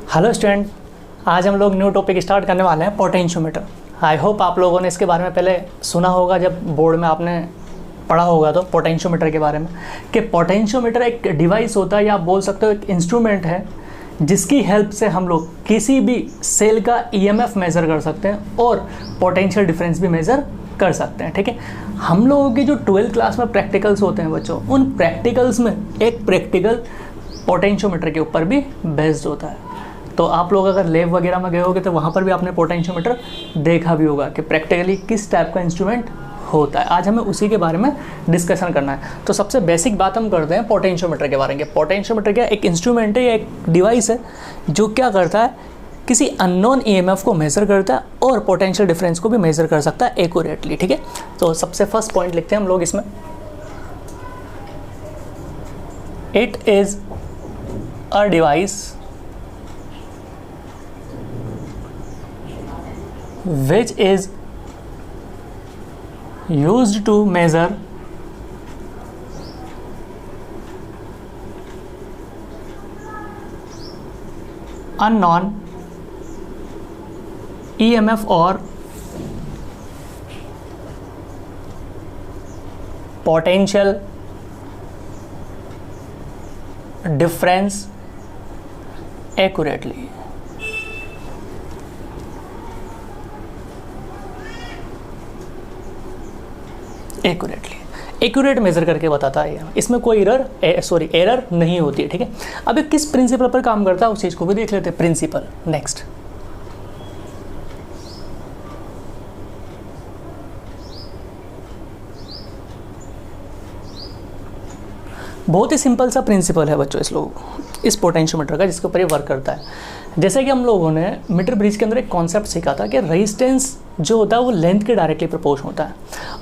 Hello student, आज हम लोग न्यू टॉपिक स्टार्ट करने वाले हैं पोटेंशियोमीटर। आई होप आप लोगों ने इसके बारे में पहले सुना होगा, जब बोर्ड में आपने पढ़ा होगा तो पोटेंशियोमीटर के बारे में, कि पोटेंशियोमीटर एक डिवाइस होता है या आप बोल सकते हो एक इंस्ट्रूमेंट है जिसकी हेल्प से हम लोग किसी भी सेल का ईएमएफ मेज़र कर सकते हैं और पोटेंशियल डिफरेंस भी मेज़र कर सकते हैं। ठीक है, हम लोगों के जो 12th क्लास में प्रैक्टिकल्स होते हैं बच्चों, उन प्रैक्टिकल्स में एक प्रैक्टिकल पोटेंशियोमीटर के ऊपर भी बेस्ड होता है। तो आप लोग अगर लैब वगैरह में गए होगे तो वहाँ पर भी आपने पोटेंशियोमीटर देखा भी होगा कि प्रैक्टिकली किस टाइप का इंस्ट्रूमेंट होता है। आज हमें उसी के बारे में डिस्कशन करना है। तो सबसे बेसिक बात हम करते हैं पोटेंशियोमीटर के बारे में। पोटेंशियोमीटर क्या एक इंस्ट्रूमेंट है या एक डिवाइस है जो क्या करता है, किसी अननोन ईएमएफ को मेज़र करता है और पोटेंशियल डिफरेंस को भी मेज़र कर सकता है एक्यूरेटली। ठीक है, तो सबसे फर्स्ट पॉइंट लिखते हैं हम लोग इसमें, it is a device which is used to measure unknown EMF or potential difference accurately। Accurate measure करके बताता है, इसमें कोई एरर नहीं होती है। ठीक है, अब ये किस प्रिंसिपल पर काम करता है उस चीज़ को भी देख लेते हैं। प्रिंसिपल नेक्स्ट, बहुत ही सिंपल सा प्रिंसिपल है बच्चों इस पोटेंशियोमीटर का, जिसके ऊपर ये वर्क करता है। जैसे कि हम लोगों ने मीटर ब्रिज के अंदर एक कॉन्सेप्ट सीखा था कि रेजिस्टेंस जो होता है वो लेंथ के डायरेक्टली प्रोपोर्शन होता है।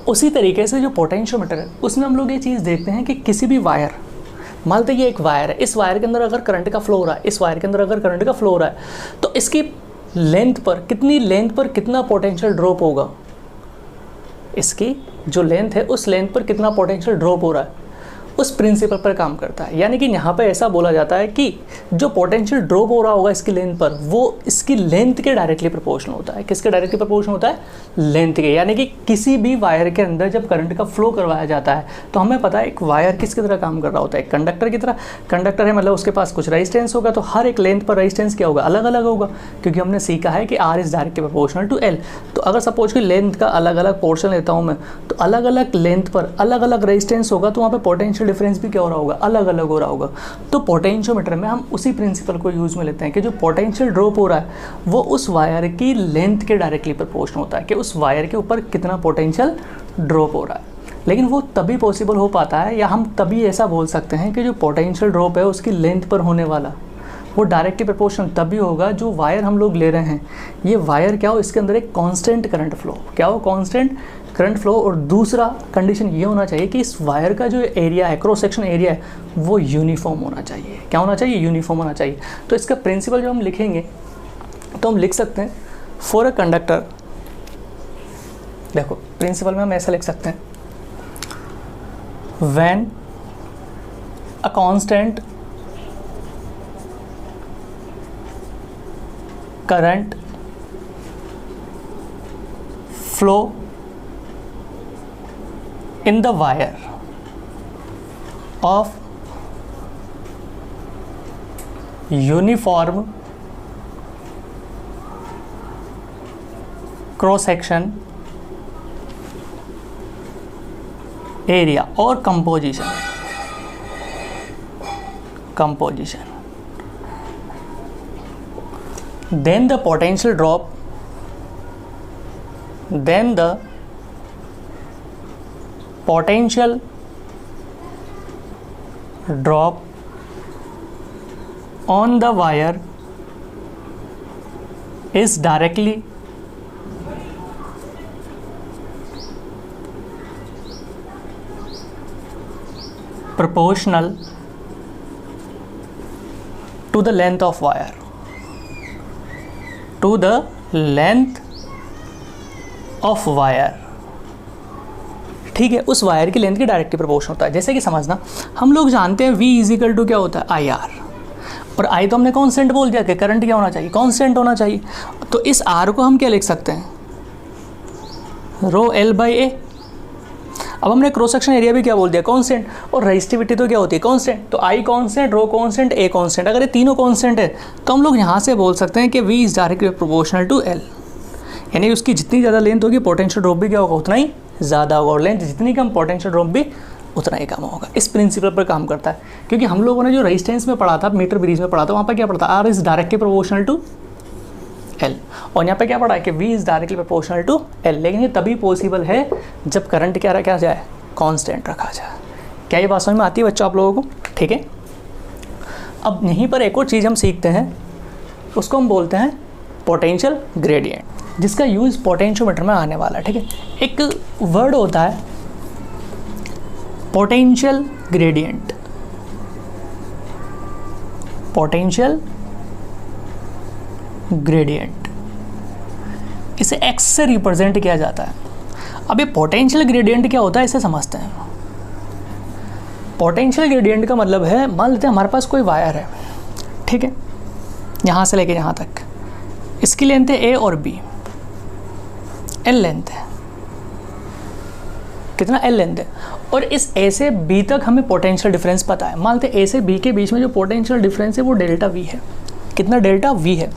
उसी तरीके से जो पोटेंशियोमीटर है उसमें हम लोग ये चीज़ देखते हैं कि किसी भी वायर, मान लो ये एक वायर है, इस वायर के अंदर अगर करंट का फ्लो हो रहा है, इस वायर के अंदर अगर करंट का फ्लो हो रहा है, तो इसकी लेंथ पर कितना पोटेंशियल ड्रॉप होगा, इसकी जो लेंथ है उस लेंथ पर कितना पोटेंशियल ड्रॉप हो रहा है, उस प्रिंसिपल पर काम करता है। यानी कि यहाँ पे ऐसा बोला जाता है कि जो पोटेंशियल ड्रॉप हो रहा होगा इसकी लेंथ पर, वो इसकी लेंथ के डायरेक्टली प्रोपोर्शनल होता है। किसके डायरेक्टली प्रोपोर्शनल होता है? लेंथ के। यानी कि किसी भी वायर के अंदर जब करंट का फ्लो करवाया जाता है तो हमें पता है एक वायर किसकी तरह काम कर रहा होता है, एक कंडक्टर की तरह। कंडक्टर है मतलब उसके पास कुछ रेजिस्टेंस होगा, तो हर एक लेंथ पर रेजिस्टेंस क्या होगा, अलग अलग होगा, क्योंकि हमने सीखा है कि R is directly proportional to L। तो अगर सपोज कि लेंथ का अलग अलग पोर्शन लेता हूँ मैं, तो अलग अलग लेंथ पर अलग अलग रेजिस्टेंस होगा, तो वहाँ पर पोटेंशियल डिफरेंस भी क्या हो रहा होगा, अलग अलग हो रहा होगा। तो पोटेंशियोमीटर में हम उसी प्रिंसिपल को यूज में लेते हैं कि जो पोटेंशियल ड्रॉप हो रहा है वो उस वायर की लेंथ के डायरेक्टली प्रोपोर्शनल होता है, कि उस वायर के ऊपर कितना पोटेंशियल ड्रॉप हो रहा है। लेकिन वो तभी पॉसिबल हो पाता है, या हम तभी ऐसा बोल सकते हैं कि जो पोटेंशियल ड्रॉप है उसकी लेंथ पर होने वाला वो डायरेक्टली प्रोपोर्शनल तभी होगा जो वायर हम लोग ले रहे हैं, ये वायर क्या हो, इसके अंदर एक कांस्टेंट करंट फ्लो, क्या हो, कांस्टेंट करंट फ्लो। और दूसरा कंडीशन ये होना चाहिए कि इस वायर का जो एरिया है, क्रॉस सेक्शन एरिया है, वो यूनिफॉर्म होना चाहिए। क्या होना चाहिए? यूनिफॉर्म होना चाहिए। तो इसका प्रिंसिपल जो हम लिखेंगे तो हम लिख सकते हैं फॉर अ कंडक्टर, देखो प्रिंसिपल में हम ऐसा लिख सकते हैं, when a constant current flow in the wire of uniform cross section area or composition then the potential drop on the wire is directly proportional to the length of wire, to the length of wire। ठीक है, उस wire की length के directly proportion होता है। जैसे कि समझना, हम लोग जानते हैं V इजिकल टू क्या होता है, आई आर। और आई तो हमने कांस्टेंट बोल दिया कि करंट क्या होना चाहिए, कांस्टेंट होना चाहिए। तो इस आर को हम क्या लिख सकते हैं, रो एल बाई ए। अब हमने क्रॉस सेक्शन एरिया भी क्या बोल दिया, कांस्टेंट, और रेजिस्टिविटी तो क्या होती है, कांस्टेंट। तो I constant, rho constant, A constant. अगर ये तीनों कांस्टेंट है तो हम लोग यहाँ से बोल सकते हैं कि V is directly proportional to L, यानी उसकी जितनी ज़्यादा लेंथ होगी पोटेंशियल ड्रॉप भी क्या होगा, उतना ही ज़्यादा होगा, और लेंथ जितनी कम पोटेंशियल ड्रॉप भी उतना ही कम होगा। इस प्रिंसिपल पर काम करता है, क्योंकि हम लोगों ने जो रेजिस्टेंस में पढ़ा था, मीटर ब्रिज में पढ़ा था, वहाँ पर क्या पढ़ा था, R is directly proportional to L, और यहाँ पे क्या पढ़ा है कि V is directly proportional to L. लेकिन ये तभी पॉसिबल है जब करंट क्या रखा जाए, कांस्टेंट रखा जाए। क्या ये बात समझ में आती है बच्चों आप लोगों को, ठीक है। अब यहीं पर एक और चीज़ हम सीखते हैं, उसको हम बोलते हैं पोटेंशियल ग्रेडियंट, जिसका यूज़ पोटेंशियोमीटर में आने वाला है, ठीक है। एक वर्ड होता है पोटेंशियल ग्रेडियंट, पोटेंशियल ग्रेडियंट, इसे एक्स से रिप्रेजेंट किया जाता है। अब ये पोटेंशियल ग्रेडियंट क्या होता है, इसे समझते हैं। पोटेंशियल ग्रेडियंट का मतलब है, मान लेते हैं हमारे पास कोई वायर है, ठीक है, यहाँ से लेके यहाँ तक, इसकी लेंथ है ए और बी, एल लेंथ है, कितना एल लेंथ है, और इस ए से बी तक हमें पोटेंशियल डिफरेंस पता है। मान लेते हैं ए से बी के बीच में जो पोटेंशियल डिफरेंस है वो डेल्टा वी है। कितना, डेल्टा वी है।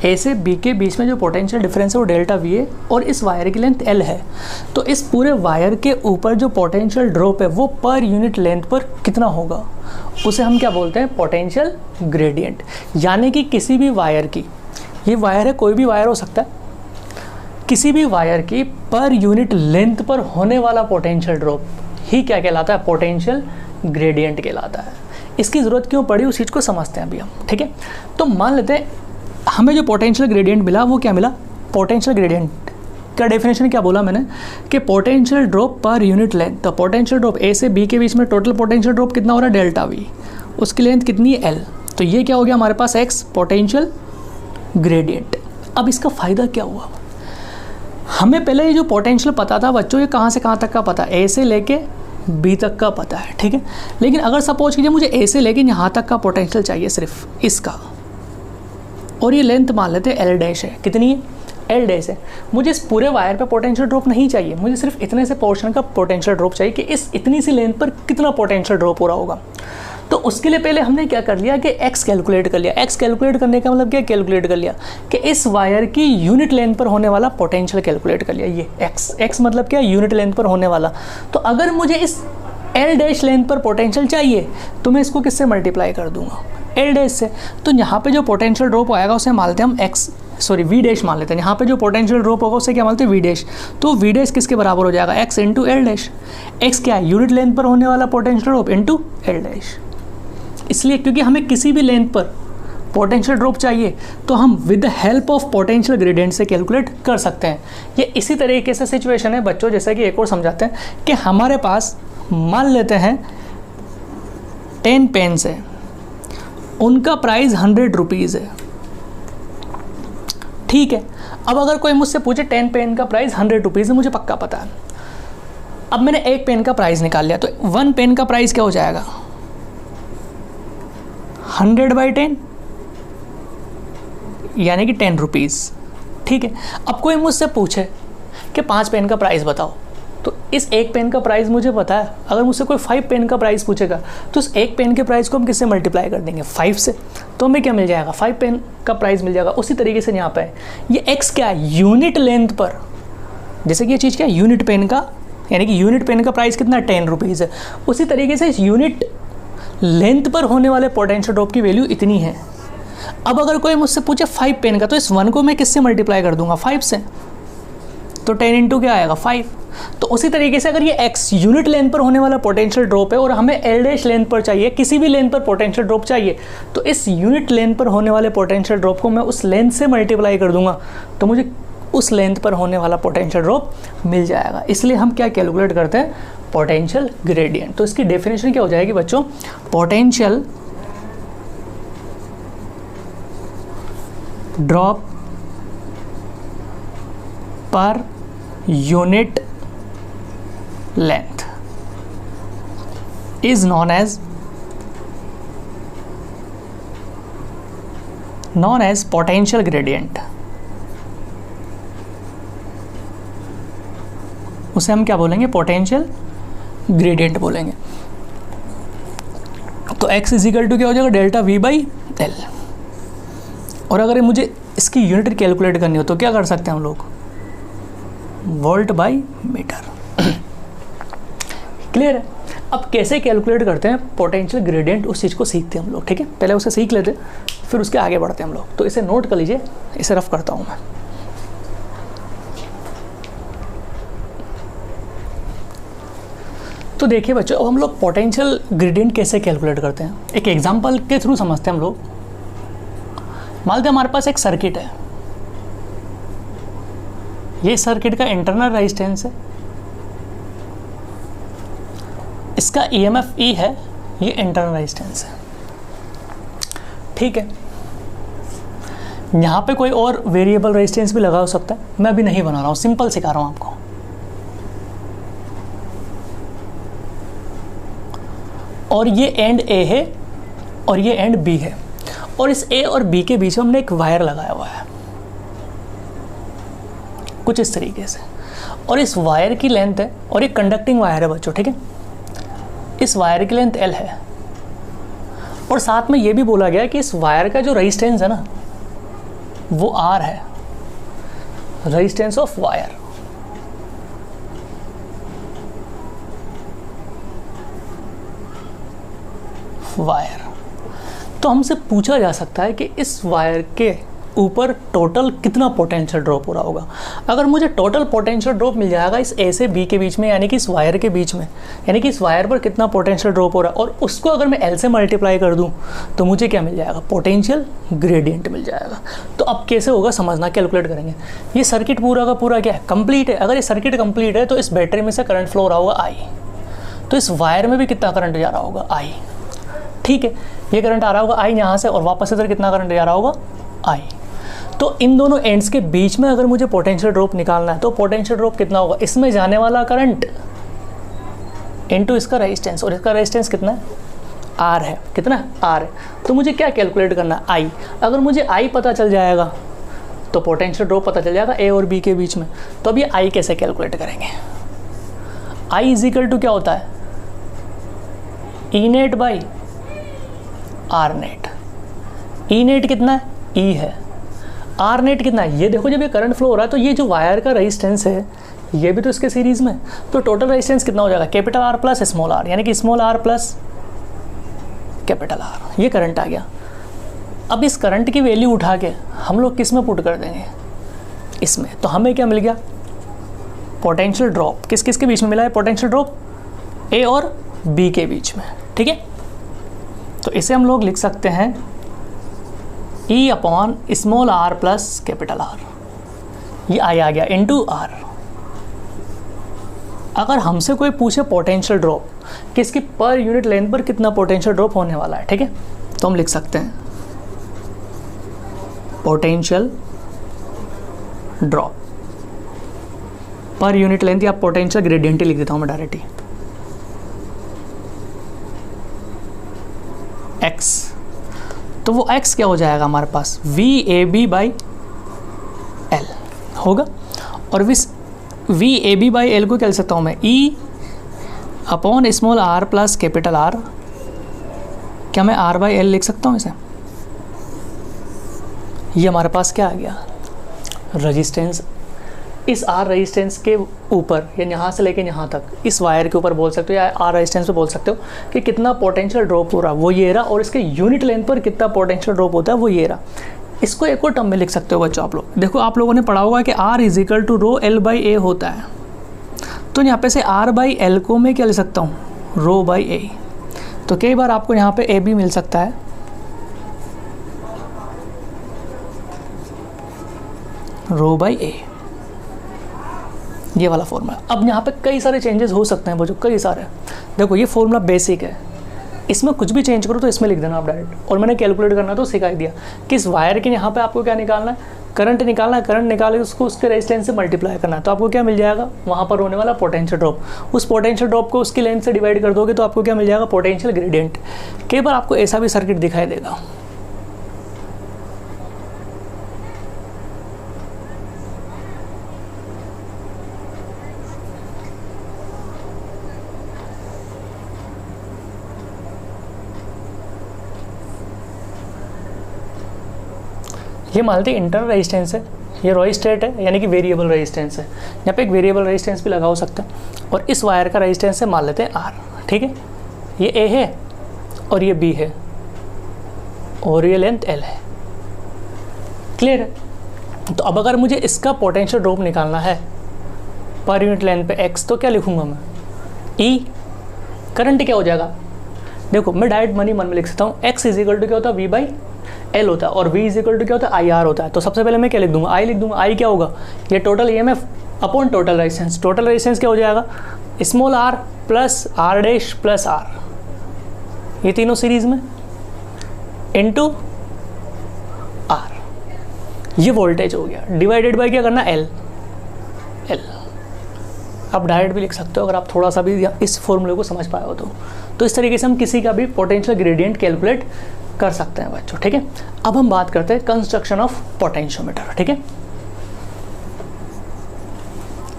ए से बी के बीच में जो पोटेंशियल डिफरेंस है वो डेल्टा वी है, और इस वायर की लेंथ एल है। तो इस पूरे वायर के ऊपर जो पोटेंशियल ड्रॉप है वो पर यूनिट लेंथ पर कितना होगा, उसे हम क्या बोलते हैं, पोटेंशियल ग्रेडियंट। यानी कि किसी भी वायर की, ये वायर है, कोई भी वायर हो सकता है, किसी भी वायर की पर यूनिट लेंथ पर होने वाला पोटेंशियल ड्रॉप ही क्या कहलाता है, पोटेंशियल ग्रेडियंट कहलाता है। इसकी ज़रूरत क्यों पड़ी उस चीज़ को समझते हैं अभी हम, ठीक है। तो मान लेते हैं हमें जो पोटेंशियल ग्रेडियंट मिला वो क्या मिला, पोटेंशियल ग्रेडियंट का डेफिनेशन क्या बोला मैंने कि potential drop per unit length. तो पोटेंशियल ड्रॉप ए से बी के बीच में टोटल पोटेंशियल ड्रॉप कितना हो रहा है, डेल्टा वी, उसकी लेंथ कितनी है, एल। तो ये क्या हो गया हमारे पास, एक्स पोटेंशियल ग्रेडियंट। अब इसका फ़ायदा क्या हुआ, हमें पहले ये जो पोटेंशियल पता था बच्चों, ये कहाँ से कहाँ तक का पता है, ए से लेके बी तक का पता है, ठीक है। लेकिन अगर सपोज कीजिए मुझे ए से लेके यहाँ तक का पोटेंशियल चाहिए सिर्फ इसका, और ये लेंथ मान लेते हैं एल डैश है, कितनी है, एल डैश है। मुझे इस पूरे वायर पे पोटेंशियल ड्रॉप नहीं चाहिए, मुझे सिर्फ इतने से पोर्शन का पोटेंशियल ड्रॉप चाहिए कि इस इतनी सी लेंथ पर कितना पोटेंशियल ड्रॉप हो रहा होगा। तो उसके लिए पहले हमने क्या कर लिया कि एक्स कैलकुलेट कर लिया। एक्स कैलकुलेट करने का मतलब क्या, कैलकुलेट कर लिया कि इस वायर की यूनिट लेंथ पर होने वाला पोटेंशियल कैलकुलेट कर लिया। ये एक्स मतलब क्या, यूनिट लेंथ पर होने वाला। तो अगर मुझे इस एल डैश लेंथ पर पोटेंशियल चाहिए तो मैं इसको किससे मल्टीप्लाई कर दूंगा, एल डैश से। तो यहाँ पे जो पोटेंशियल ड्रॉप आएगा उसे मान लेते हैं हम वी डैश मान लेते हैं। यहाँ पे जो पोटेंशियल ड्रॉप होगा उसे क्या मानते हैं, वी डैश। तो वी डैश किसके बराबर हो जाएगा, x into L dash. X क्या है, यूनिट लेंथ पर होने वाला potential drop into L dash. इसलिए क्योंकि हमें किसी भी लेंथ पर पोटेंशियल ड्रॉप चाहिए तो हम with the help of potential gradient से कैलकुलेट कर सकते हैं। ये इसी तरीके से सिचुएशन है बच्चों, जैसा कि एक और समझाते हैं कि हमारे पास मान लेते हैं 10 पेन्स है, उनका प्राइस 100 रुपीज़ है, ठीक है। अब अगर कोई मुझसे पूछे 10 पेन का प्राइस 100 रुपीज़ है, मुझे पक्का पता है। अब मैंने एक पेन का प्राइस निकाल लिया, तो 1 पेन का प्राइस क्या हो जाएगा, 100/10 यानी कि 10 रुपीज़, ठीक है। अब कोई मुझसे पूछे कि 5 पेन का प्राइस बताओ, तो इस एक पेन का प्राइस मुझे पता है। अगर मुझसे कोई 5 पेन का प्राइस पूछेगा तो उस एक पेन के प्राइस को हम किससे मल्टीप्लाई कर देंगे, 5 से। तो हमें क्या मिल जाएगा, 5 पेन का प्राइस मिल जाएगा। उसी तरीके से यहाँ पे ये एक्स क्या है, यूनिट लेंथ पर, जैसे कि ये चीज़ क्या है, यूनिट पेन का, यानी कि यूनिट पेन का प्राइस कितना, 10 रुपीज़ है। उसी तरीके से इस यूनिट लेंथ पर होने वाले पोटेंशियल ड्रॉप की वैल्यू इतनी है। अब अगर कोई मुझसे पूछे 5 पेन का, तो इस 1 को मैं किससे मल्टीप्लाई कर दूंगा, 5 से। तो 10 इंटू क्या आएगा, 5। तो उसी तरीके से अगर ये x यूनिट लेंथ पर होने वाला पोटेंशियल ड्रॉप है और हमें एल डैश लेंथ पर चाहिए, किसी भी लेंथ पर पोटेंशियल ड्रॉप चाहिए, तो इस यूनिट लेंथ पर होने वाले पोटेंशियल ड्रॉप को मैं उस लेंथ से मल्टीप्लाई कर दूंगा, तो मुझे उस लेंथ पर होने वाला पोटेंशियल ड्रॉप मिल जाएगा। इसलिए हम क्या कैलकुलेट करते हैं, पोटेंशियल ग्रेडियंट। तो इसकी डेफिनेशन क्या हो जाएगी बच्चों, potential drop per unit length is known as known as potential gradient. उसे हम क्या बोलेंगे? पोटेंशियल ग्रेडियंट बोलेंगे। तो x इजिकल टू क्या हो जाएगा? Delta v by L. और अगर मुझे इसकी यूनिट कैलकुलेट करनी हो तो क्या कर सकते हैं हम लोग? Volt by metre. क्लियर है? अब कैसे कैलकुलेट करते हैं पोटेंशियल ग्रेडियंट, उस चीज़ को सीखते हैं हम लोग। ठीक है, पहले उसे सीख लेते फिर उसके आगे बढ़ते हैं हम लोग। तो इसे नोट कर लीजिए, इसे रफ करता हूँ मैं। तो देखिए बच्चों, अब हम लोग पोटेंशियल ग्रेडियंट कैसे कैलकुलेट करते हैं, एक एग्जांपल के थ्रू समझते हैं हम लोग। मान लेते हैं हमारे पास एक सर्किट है, ये सर्किट का इंटरनल रेजिस्टेंस है, इसका ईएमएफ ई है, ये इंटरनल रेजिस्टेंस है। ठीक है, यहाँ पे कोई और वेरिएबल रेजिस्टेंस भी लगा हो सकता है, मैं अभी नहीं बना रहा हूँ, सिंपल सिखा रहा हूँ आपको। और ये एंड ए है और ये एंड बी है, और इस ए और बी के बीच में हमने एक वायर लगाया हुआ है कुछ इस तरीके से, और इस वायर की लेंथ है, और ये कंडक्टिंग वायर है बच्चों। ठीक है, इस वायर की लेंथ एल है, और साथ में ये भी बोला गया कि इस वायर का जो रेजिस्टेंस है ना वो आर है, रेजिस्टेंस ऑफ वायर। तो हमसे पूछा जा सकता है कि इस वायर के ऊपर टोटल कितना पोटेंशियल ड्रॉप हो रहा होगा। अगर मुझे टोटल पोटेंशियल ड्रॉप मिल जाएगा इस ए से बी के बीच में, यानी कि इस वायर के बीच में, यानी कि इस वायर पर कितना पोटेंशियल ड्रॉप हो रहा है, और उसको अगर मैं एल से मल्टीप्लाई कर दूं तो मुझे क्या मिल जाएगा? पोटेंशियल ग्रेडियंट मिल जाएगा। तो अब कैसे होगा समझना, कैलकुलेट करेंगे। ये सर्किट पूरा का पूरा क्या है? कंप्लीट है। अगर ये सर्किट कंप्लीट है तो इस बैटरी में से करंट फ्लो हो रहा होगा आई, तो इस वायर में भी कितना करंट जा रहा होगा? आई। ठीक है, ये करंट आ रहा होगा आई यहाँ से, और वापस इधर कितना करंट जा रहा होगा? आई। तो इन दोनों एंड्स के बीच में अगर मुझे पोटेंशियल ड्रॉप निकालना है तो पोटेंशियल ड्रॉप कितना होगा? इसमें जाने वाला करंट इनटू इसका रेजिस्टेंस, और इसका रेजिस्टेंस कितना है? आर है। कितना है? आर है। तो मुझे क्या कैलकुलेट करना है? आई। अगर मुझे आई पता चल जाएगा तो पोटेंशियल ड्रॉप पता चल जाएगा ए और बी के बीच में। तो अब ये आई कैसे कैलकुलेट करेंगे? आई इज इक्वल टू क्या होता है? E net by R net. E net कितना है? ई है। आर नेट कितना है? ये देखो, जब ये करंट फ्लो हो रहा है तो ये जो वायर का रेजिस्टेंस है ये भी तो इसके सीरीज में, तो टोटल रेजिस्टेंस कितना हो जाएगा? Capital R plus small r, यानी कि small are plus capital R. ये करंट आ गया। अब इस करंट की वैल्यू उठा के हम लोग किस में पुट कर देंगे? इसमें। तो हमें क्या मिल गया? Potential drop. किस किस के बीच में मिला है पोटेंशियल ड्रॉप? ए और बी के बीच में। ठीक है, तो इसे हम लोग लिख सकते हैं E upon small are plus capital R. ये आई आ गया इनटू आर। अगर हमसे कोई पूछे पोटेंशियल ड्रॉप कि इसकी पर यूनिट लेंथ पर कितना पोटेंशियल ड्रॉप होने वाला है, ठीक है, तो हम लिख सकते हैं potential drop per unit length, या पोटेंशियल ग्रेडियंट ही लिख देता हूं मैं डायरेक्ट ही, x। तो वो x क्या हो जाएगा हमारे पास? V A B by L होगा। और V A B by L को क्या लिख सकता हूँ मैं? E upon small are plus capital R. क्या मैं आर बाई एल लिख सकता हूँ इसे? ये हमारे पास क्या आ गया? रेजिस्टेंस। इस आर रेजिस्टेंस के ऊपर, या यहाँ से लेके यहाँ तक, इस वायर के ऊपर बोल सकते हो, या आर रेजिस्टेंस पे बोल सकते हो कि कितना पोटेंशियल ड्रॉप हो रहा, वो ये रहा, और इसके यूनिट लेंथ पर कितना पोटेंशियल ड्रॉप होता है, वो ये रहा। इसको एक और टर्म में लिख सकते हो बच्चों आप लोग। देखो, आप लोगों ने पढ़ा होगा कि R is equal to rho L by A होता है। तो यहाँ पे से आर बाई एल को मैं क्या लिख सकता हूँ? रो बाई ए। तो कई बार आपको यहाँ पे ए भी मिल सकता है, रो बाई ए, ये वाला फॉर्मूला। अब यहाँ पे कई सारे चेंजेस हो सकते हैं बच्चों, कई सारे। देखो, ये फॉर्मूला बेसिक है, इसमें कुछ भी चेंज करो तो इसमें लिख देना आप डायरेक्ट। और मैंने कैलकुलेट करना तो सिखा दिया कि इस वायर के यहाँ पे आपको क्या निकालना है? करंट निकालना है। करंट निकाल के उसको उसके रेजिस्टेंस से मल्टीप्लाई करना है, तो आपको क्या मिल जाएगा? वहाँ पर होने वाला पोटेंशियल ड्रॉप। उस पोटेंशियल ड्रॉप को उसकी लेंथ से डिवाइड कर दोगे तो आपको क्या मिल जाएगा? Potential gradient. कई बार आपको ऐसा भी सर्किट दिखाई देगा, ये मान लेते हैं इंटरनल रेजिस्टेंस है, ये रोइस्टेट है यानी कि वेरिएबल रेजिस्टेंस है, यहाँ पे एक वेरिएबल रेजिस्टेंस भी लगा हो सकता है। और इस वायर का रेजिस्टेंस है मान लेते हैं आर, ठीक है, ये ए है और ये बी है और ये लेंथ एल है। क्लियर है? तो अब अगर मुझे इसका पोटेंशियल ड्रॉप निकालना है पर यूनिट लेंथ पे एक्स, तो क्या लिखूंगा मैं, ई। करंट क्या हो जाएगा, देखो मैं डायरेक्ट मन में लिख सकता हूँ, एक्स इज इक्वल टू क्या होता है, वी बाई एल होता है, और वी इज इक्वल टू क्या होता है, आई आर होता है। तो सबसे पहले मैं क्या लिख दूंगा, आई लिख दूंगा। आई क्या होगा, ये total E M F upon total resistance. Total resistance क्या हो जाएगा, small are plus R dash plus R, ये तीनों सीरीज में इनटू आर, ये वोल्टेज हो गया, डिवाइडेड बाय क्या करना, एल। एल आप डायरेक्ट भी लिख सकते हो अगर आप थोड़ा सा भी इस फॉर्मूले को समझ पाए हो तो इस तरीके से हम किसी का भी पोटेंशियल ग्रेडियंट कैलकुलेट कर सकते हैं बच्चों, ठीक है। अब हम बात करते हैं कंस्ट्रक्शन ऑफ पोटेंशियोमीटर, ठीक है।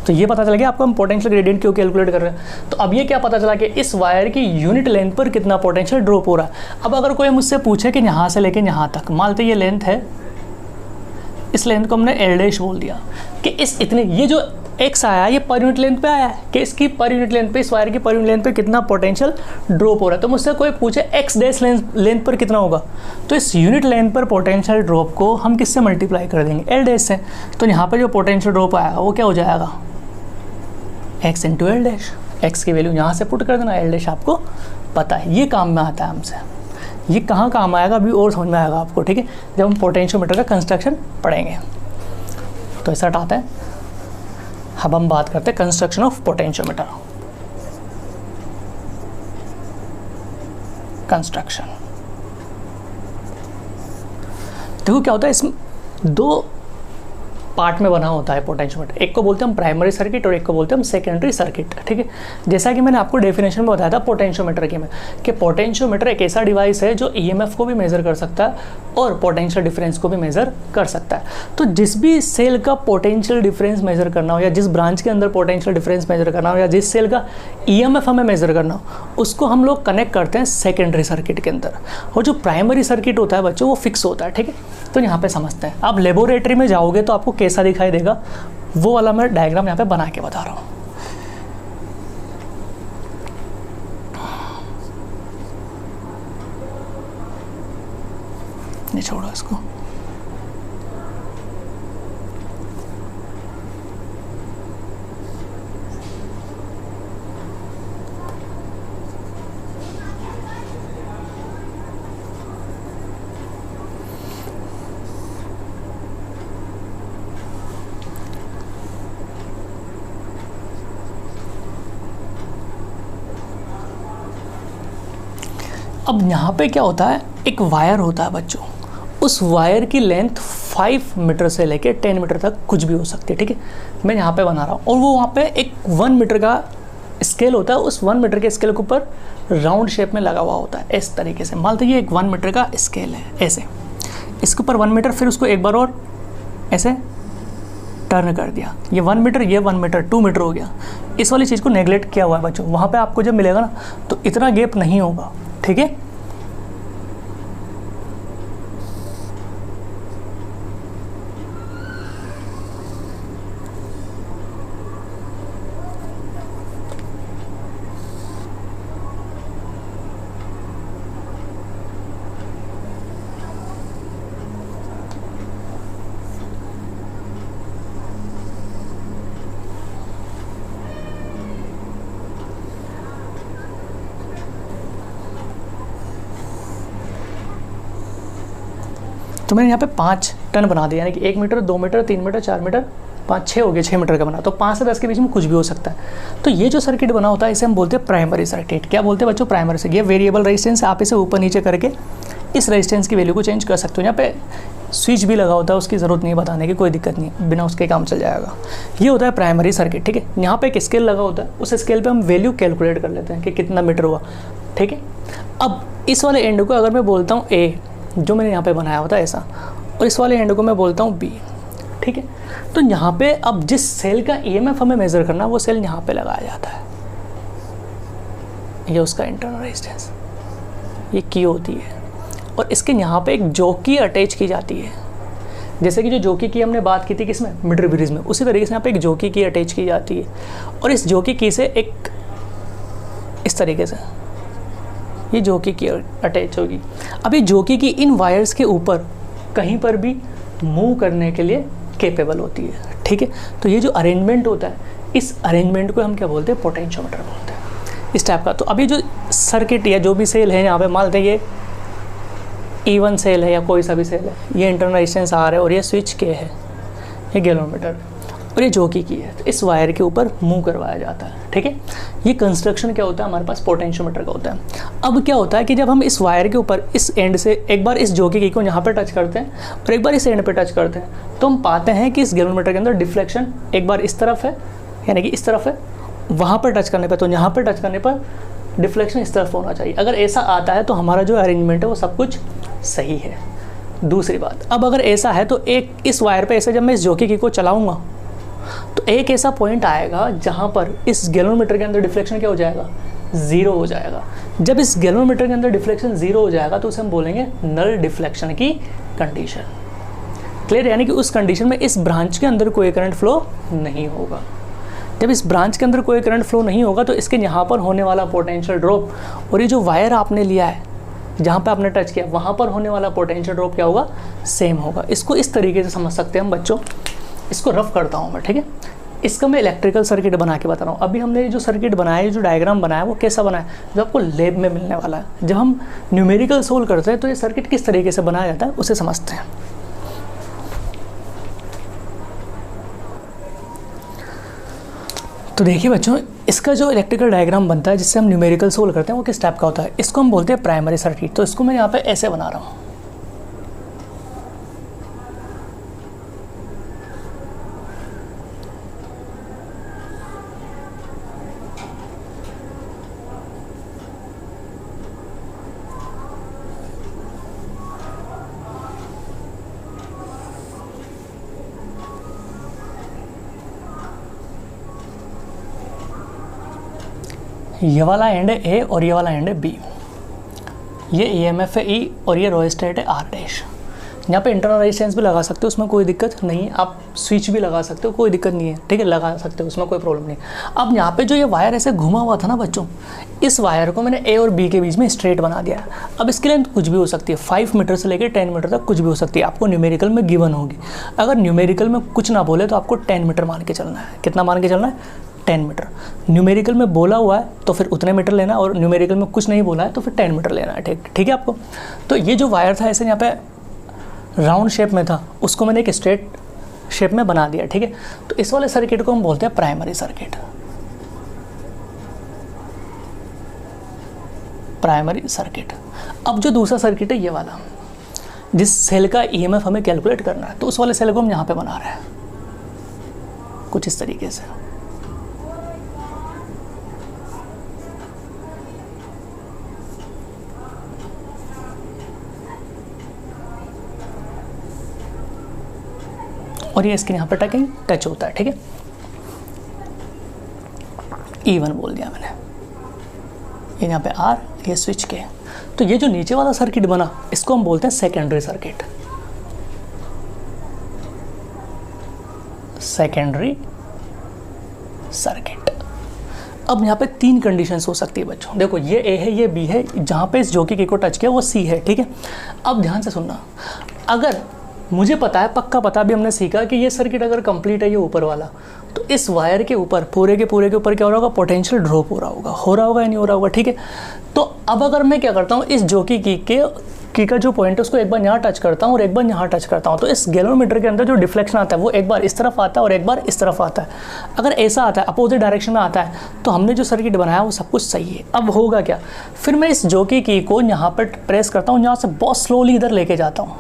तो ये पता चला कि आपको हम पोटेंशियल ग्रेडियंट क्यों कैलकुलेट कर रहे हैं। तो अब ये क्या पता चला कि इस वायर की यूनिट लेंथ पर कितना पोटेंशियल ड्रॉप हो रहा है। अब अगर कोई मुझसे पूछे कि यहाँ से लेके यहाँ तक, मान लेते ये लेंथ है, इस लेंथ को हमने एल डैश बोल दिया कि इस इतने, ये जो एक्स आया ये पर यूनिट लेंथ पे आया है कि इसकी पर यूनिट लेंथ पे, इस वायर की पर यूनिट लेंथ पे कितना पोटेंशियल ड्रॉप हो रहा है। तो मुझसे कोई पूछे एक्स डैश लेंथ पर कितना होगा, तो इस यूनिट लेंथ पर पोटेंशियल ड्रॉप को हम किससे मल्टीप्लाई कर देंगे, एल डैश से। तो यहाँ पे जो पोटेंशियल ड्रॉप आएगा वो क्या हो जाएगा, x into L dash. X की वैल्यू यहाँ से पुट कर देना, एल डैश आपको पता है, ये काम में आता है हमसे। ये कहाँ काम आएगा अभी और समझ में आएगा आपको, ठीक है, जब हम पोटेंशियोमीटर का कंस्ट्रक्शन पढ़ेंगे। तो ऐसा आता है। अब हम बात करते हैं कंस्ट्रक्शन ऑफ पोटेंशियोमीटर। कंस्ट्रक्शन देखो क्या होता है, इसमें दो पार्ट में बना होता है पोटेंशियोमीटर। एक को बोलते हैं हम प्राइमरी सर्किट और एक को बोलते हैं हम सेकेंडरी सर्किट, ठीक है। जैसा कि मैंने आपको डेफिनेशन में बताया था पोटेंशियोमीटर की में, कि पोटेंशियोमीटर एक ऐसा डिवाइस है जो ईएमएफ को भी मेजर कर सकता है और पोटेंशियल डिफरेंस को भी मेजर कर सकता है। तो जिस भी सेल का पोटेंशियल डिफरेंस मेजर करना हो, या जिस ब्रांच के अंदर पोटेंशियल डिफरेंस मेजर करना हो, या जिस सेल का ईएमएफ हमें मेजर करना हो, उसको हम लोग कनेक्ट करते हैं सेकेंडरी सर्किट के अंदर। और जो प्राइमरी सर्किट होता है बच्चों वो फिक्स होता है, ठीक है। तो यहाँ पे समझते हैं। आप लेबोरेटरी में जाओगे तो आपको कैसा दिखाई देगा वो वाला मैं डायग्राम यहाँ पे बना के बता रहा हूँ। नहीं छोड़ो इसको। अब यहाँ पे क्या होता है, एक वायर होता है बच्चों, उस वायर की लेंथ 5 मीटर से लेके 10 मीटर तक कुछ भी हो सकती है, ठीक है। मैं यहाँ पे बना रहा हूँ और वो वहाँ पे एक 1 मीटर का स्केल होता है, उस 1 मीटर के स्केल के ऊपर राउंड शेप में लगा हुआ होता है इस तरीके से। मान लीजिए ये एक 1 मीटर का स्केल है, ऐसे इसके ऊपर 1 मीटर, फिर उसको एक बार और ऐसे टर्न कर दिया, ये 1 मीटर, ये 1 मीटर, 2 मीटर हो गया। इस वाली चीज़ को नेगलेक्ट किया हुआ है बच्चों। वहाँ पर आपको जब मिलेगा ना तो इतना गैप नहीं होगा, ठीक है। तो मैंने यहाँ पे 5 टन बना दिया, यानी कि 1 मीटर, 2 मीटर, 3 मीटर, 4 मीटर, 5, 6 हो गए, 6 मीटर का बना। तो 5 से 10 के बीच में कुछ भी हो सकता है। तो ये जो सर्किट बना होता है इसे हम बोलते हैं प्राइमरी सर्किट। क्या बोलते हैं बच्चों, प्राइमरी सर्किट। ये वेरिएबल रेजिस्टेंस, आप इसे ऊपर नीचे करके इस रेजिस्टेंस की वैल्यू को चेंज कर सकते हो। यहाँ पे स्विच भी लगा होता है, उसकी ज़रूरत नहीं बताने की, कोई दिक्कत नहीं, बिना उसके काम चल जाएगा। ये होता है प्राइमरी सर्किट, ठीक है। यहाँ पे एक स्केल लगा होता है, उस स्केल पे हम वैल्यू कैलकुलेट कर लेते हैं कि कितना मीटर हुआ, ठीक है। अब इस वाले एंड को अगर मैं बोलता हूँ ए, जो मैंने यहाँ पे बनाया होता है ऐसा, और इस वाले एंड को मैं बोलता हूँ बी, ठीक है। तो यहाँ पे अब जिस सेल का ईएमएफ हमें मेजर करना, वो सेल यहाँ पे लगाया जाता है। ये उसका इंटरनल रेजिस्टेंस, ये की होती है, और इसके यहाँ पे एक जॉकी अटैच की जाती है। जैसे कि जो जॉकी की हमने बात की थी किसमें, मीटर ब्रिज में, उसी तरीके से यहाँ पे एक जॉकी की अटैच की जाती है और इस जॉकी की से एक इस तरीके से ये जॉकी की अटैच होगी। अब ये जॉकी की इन वायर्स के ऊपर कहीं पर भी मूव करने के लिए कैपेबल होती है, ठीक है। तो ये जो अरेंजमेंट होता है, इस अरेंजमेंट को हम क्या बोलते हैं, पोटेंशियोमीटर बोलते हैं, इस टाइप का। तो अभी जो सर्किट या जो भी सेल है यहाँ पे, मान लेते हैं ये E1 सेल है या कोई सा भी सेल है, ये इंटरनल रेजिस्टेंस R है और ये स्विच K है, ये गैल्वेनोमीटर और ये जॉकी की है। तो इस वायर के ऊपर मूव करवाया जाता है, ठीक है। ये कंस्ट्रक्शन क्या होता है हमारे पास, पोटेंशियोमीटर का होता है। अब क्या होता है कि जब हम इस वायर के ऊपर इस एंड से एक बार इस जॉकी की को यहाँ पे टच करते हैं और एक बार इस एंड पे टच करते हैं, तो हम पाते हैं कि इस गैल्वेनोमीटर के अंदर डिफ्लेक्शन एक बार इस तरफ है, यानी कि इस तरफ है, वहाँ पर टच करने पर, तो यहाँ पर टच करने पर डिफ्लेक्शन इस तरफ होना चाहिए। अगर ऐसा आता है तो हमारा जो अरेंजमेंट है वो सब कुछ सही है। दूसरी बात, अब अगर ऐसा है तो एक इस वायर पे ऐसे जब मैं इस जॉकी की को चलाऊंगा तो एक ऐसा पॉइंट आएगा जहाँ पर इस गैल्वेनोमीटर के अंदर डिफ्लेक्शन क्या हो जाएगा, ज़ीरो हो जाएगा। जब इस गैल्वेनोमीटर के अंदर डिफ्लेक्शन ज़ीरो हो जाएगा तो उसे हम बोलेंगे नल डिफ्लेक्शन की कंडीशन। क्लियर, यानी कि उस कंडीशन में इस ब्रांच के अंदर कोई करंट फ्लो नहीं होगा। जब इस ब्रांच के अंदर कोई करंट फ्लो नहीं होगा तो इसके यहाँ पर होने वाला पोटेंशियल ड्रॉप और ये जो वायर आपने लिया है जहाँ पे आपने टच किया वहाँ पर होने वाला पोटेंशियल ड्रॉप क्या होगा, सेम होगा। इसको इस तरीके से समझ सकते हैं हम बच्चों। इसको रफ करता हूँ मैं, ठीक है। इसका मैं इलेक्ट्रिकल सर्किट बना के बता रहा हूँ। अभी हमने जो सर्किट बनाया है, जो डायग्राम बनाया वो कैसा बनाया है, जो आपको लैब में मिलने वाला है। जब हम न्यूमेरिकल सोल्व करते हैं तो ये सर्किट किस तरीके से बनाया जाता है उसे समझते हैं। तो देखिए बच्चों, इसका जो इलेक्ट्रिकल डायग्राम बनता है जिससे हम न्यूमेरिकल सोल्व करते हैं वो किस टाइप का होता है, इसको हम बोलते हैं प्राइमरी सर्किट। तो इसको मैं यहाँ पे ऐसे बना रहा हूँ। ये वाला एंड है ए और ये वाला एंड है बी। ये EMF है E और ये रोस्टेट है R डैश। यहाँ पे इंटरनल रेजिस्टेंस भी लगा सकते हो, उसमें कोई दिक्कत नहीं। आप स्विच भी लगा सकते हो, कोई दिक्कत नहीं है, ठीक है, लगा सकते हो, उसमें कोई प्रॉब्लम नहीं। अब यहाँ पे जो ये वायर ऐसे घुमा हुआ था ना बच्चों, इस वायर को मैंने A और B के बीच में स्ट्रेट बना दिया है। अब इसकी लेंथ कुछ भी हो सकती है, 5 मीटर से लेकर 10 मीटर तक कुछ भी हो सकती है, आपको न्यूमेरिकल में गिवन होगी। अगर न्यूमेरिकल में कुछ ना बोले तो आपको 10 मीटर मान के चलना है। कितना मान के चलना है, 10 मीटर। न्यूमेरिकल में बोला हुआ है तो फिर उतने मीटर लेना, और न्यूमेरिकल में कुछ नहीं बोला है तो फिर 10 मीटर लेना है, ठीक है आपको। तो ये जो वायर था ऐसे यहाँ पे राउंड शेप में था, उसको मैंने एक स्ट्रेट शेप में बना दिया, ठीक है। तो इस वाले सर्किट को हम बोलते हैं प्राइमरी सर्किट। Primary circuit. अब जो दूसरा सर्किट है ये वाला, जिस सेल का EMF हमें कैलकुलेट करना है, तो उस वाले सेल को हम यहाँ पे बना रहे हैं कुछ इस तरीके से। और ये इसके यहाँ पर टच होता है, ठीक है। E1 बोल दिया मैंने, ये यहाँ पे R, ये स्विच के। तो ये जो नीचे वाला सर्किट बना इसको हम बोलते हैं सेकेंडरी सर्किट। Secondary circuit. अब यहाँ पे 3 कंडीशंस हो सकती है बच्चों। देखो ये A है, ये B है, जहाँ पे इस जॉकी की को टच किया वो C है, ठीक है। अब ध्यान से सुनना, अगर मुझे पता है, पक्का पता, भी हमने सीखा कि ये सर्किट अगर कंप्लीट है ये ऊपर वाला, तो इस वायर के ऊपर पूरे के ऊपर क्या हो रहा होगा, पोटेंशियल ड्रॉप हो रहा होगा या नहीं हो रहा होगा, ठीक है। तो अब अगर मैं क्या करता हूँ, इस जॉकी की का जो पॉइंट है उसको एक बार यहाँ टच करता हूँ और एक बार यहाँ टच करता हूँ, तो इस गैल्वेनोमीटर के अंदर जो डिफ्लेक्शन आता है वो एक बार इस तरफ आता है और एक बार इस तरफ आता है। अगर ऐसा आता है, अपोजिट डायरेक्शन में आता है, तो हमने जो सर्किट बनाया वो सब कुछ सही है। अब होगा क्या, फिर मैं इस जॉकी की को यहाँ पर प्रेस करता हूँ, यहाँ से बहुत स्लोली इधर लेके जाता हूँ,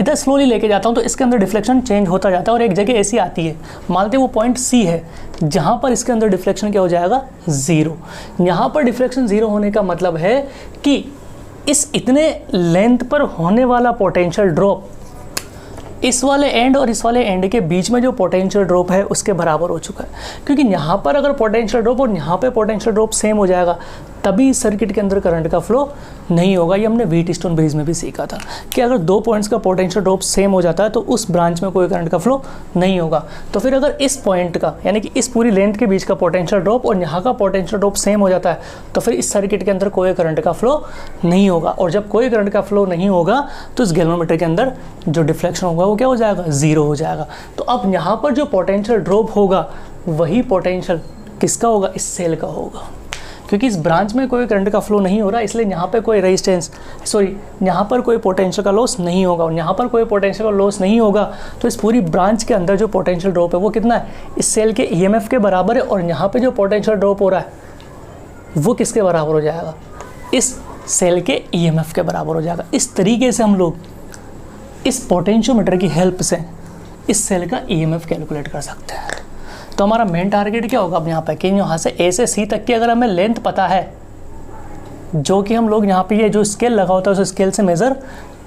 इधर स्लोली लेके जाता हूँ, तो इसके अंदर डिफ्लेक्शन चेंज होता जाता है और एक जगह ऐसी आती है, मानते हैं वो पॉइंट C है, जहाँ पर इसके अंदर डिफ्लेक्शन क्या हो जाएगा, 0। यहाँ पर डिफ्लेक्शन 0 होने का मतलब है कि इस इतने लेंथ पर होने वाला पोटेंशियल ड्रॉप इस वाले एंड और इस वाले एंड के बीच में जो पोटेंशियल ड्रॉप है उसके बराबर हो चुका है। क्योंकि यहाँ पर अगर पोटेंशियल ड्रॉप और यहाँ पे पोटेंशियल ड्रॉप सेम हो जाएगा तभी इस सर्किट के अंदर करंट का फ्लो नहीं होगा। ये हमने व्हीटस्टोन ब्रिज में भी सीखा था कि अगर 2 पॉइंट्स का पोटेंशियल ड्रॉप सेम हो जाता है तो उस ब्रांच में कोई करंट का फ्लो नहीं होगा। तो फिर अगर इस पॉइंट का यानी कि इस पूरी लेंथ के बीच का पोटेंशियल ड्रॉप और यहाँ का पोटेंशियल ड्रॉप सेम हो जाता है तो फिर इस सर्किट के अंदर कोई करंट का फ्लो नहीं होगा। और जब कोई करंट का फ्लो नहीं होगा तो इस गैल्वेनोमीटर के अंदर जो डिफ्लेक्शन होगा वो क्या हो जाएगा, 0 हो जाएगा। तो अब यहाँ पर जो पोटेंशियल ड्रॉप होगा वही पोटेंशियल किसका होगा, इस सेल का होगा। क्योंकि इस ब्रांच में कोई करंट का फ्लो नहीं हो रहा इसलिए यहाँ पे कोई रेजिस्टेंस यहाँ पर कोई पोटेंशियल का लॉस नहीं होगा। और यहाँ पर कोई पोटेंशियल का लॉस नहीं होगा तो इस पूरी ब्रांच के अंदर जो पोटेंशियल ड्रॉप है वो कितना है, इस सेल के ईएमएफ के बराबर है। और यहाँ पे जो पोटेंशियल ड्रॉप हो रहा है वो किसके बराबर हो जाएगा, इस सेल के ईएमएफ के बराबर हो जाएगा। इस तरीके से हम लोग इस पोटेंशियोमीटर की हेल्प से इस सेल का ईएमएफ कैलकुलेट कर सकते हैं। तो हमारा मेन टारगेट क्या होगा अब यहाँ पे कि यहाँ से ए से सी तक की अगर हमें लेंथ पता है, जो कि हम लोग यहाँ पे ये जो स्केल लगा होता है उस स्केल से मेज़र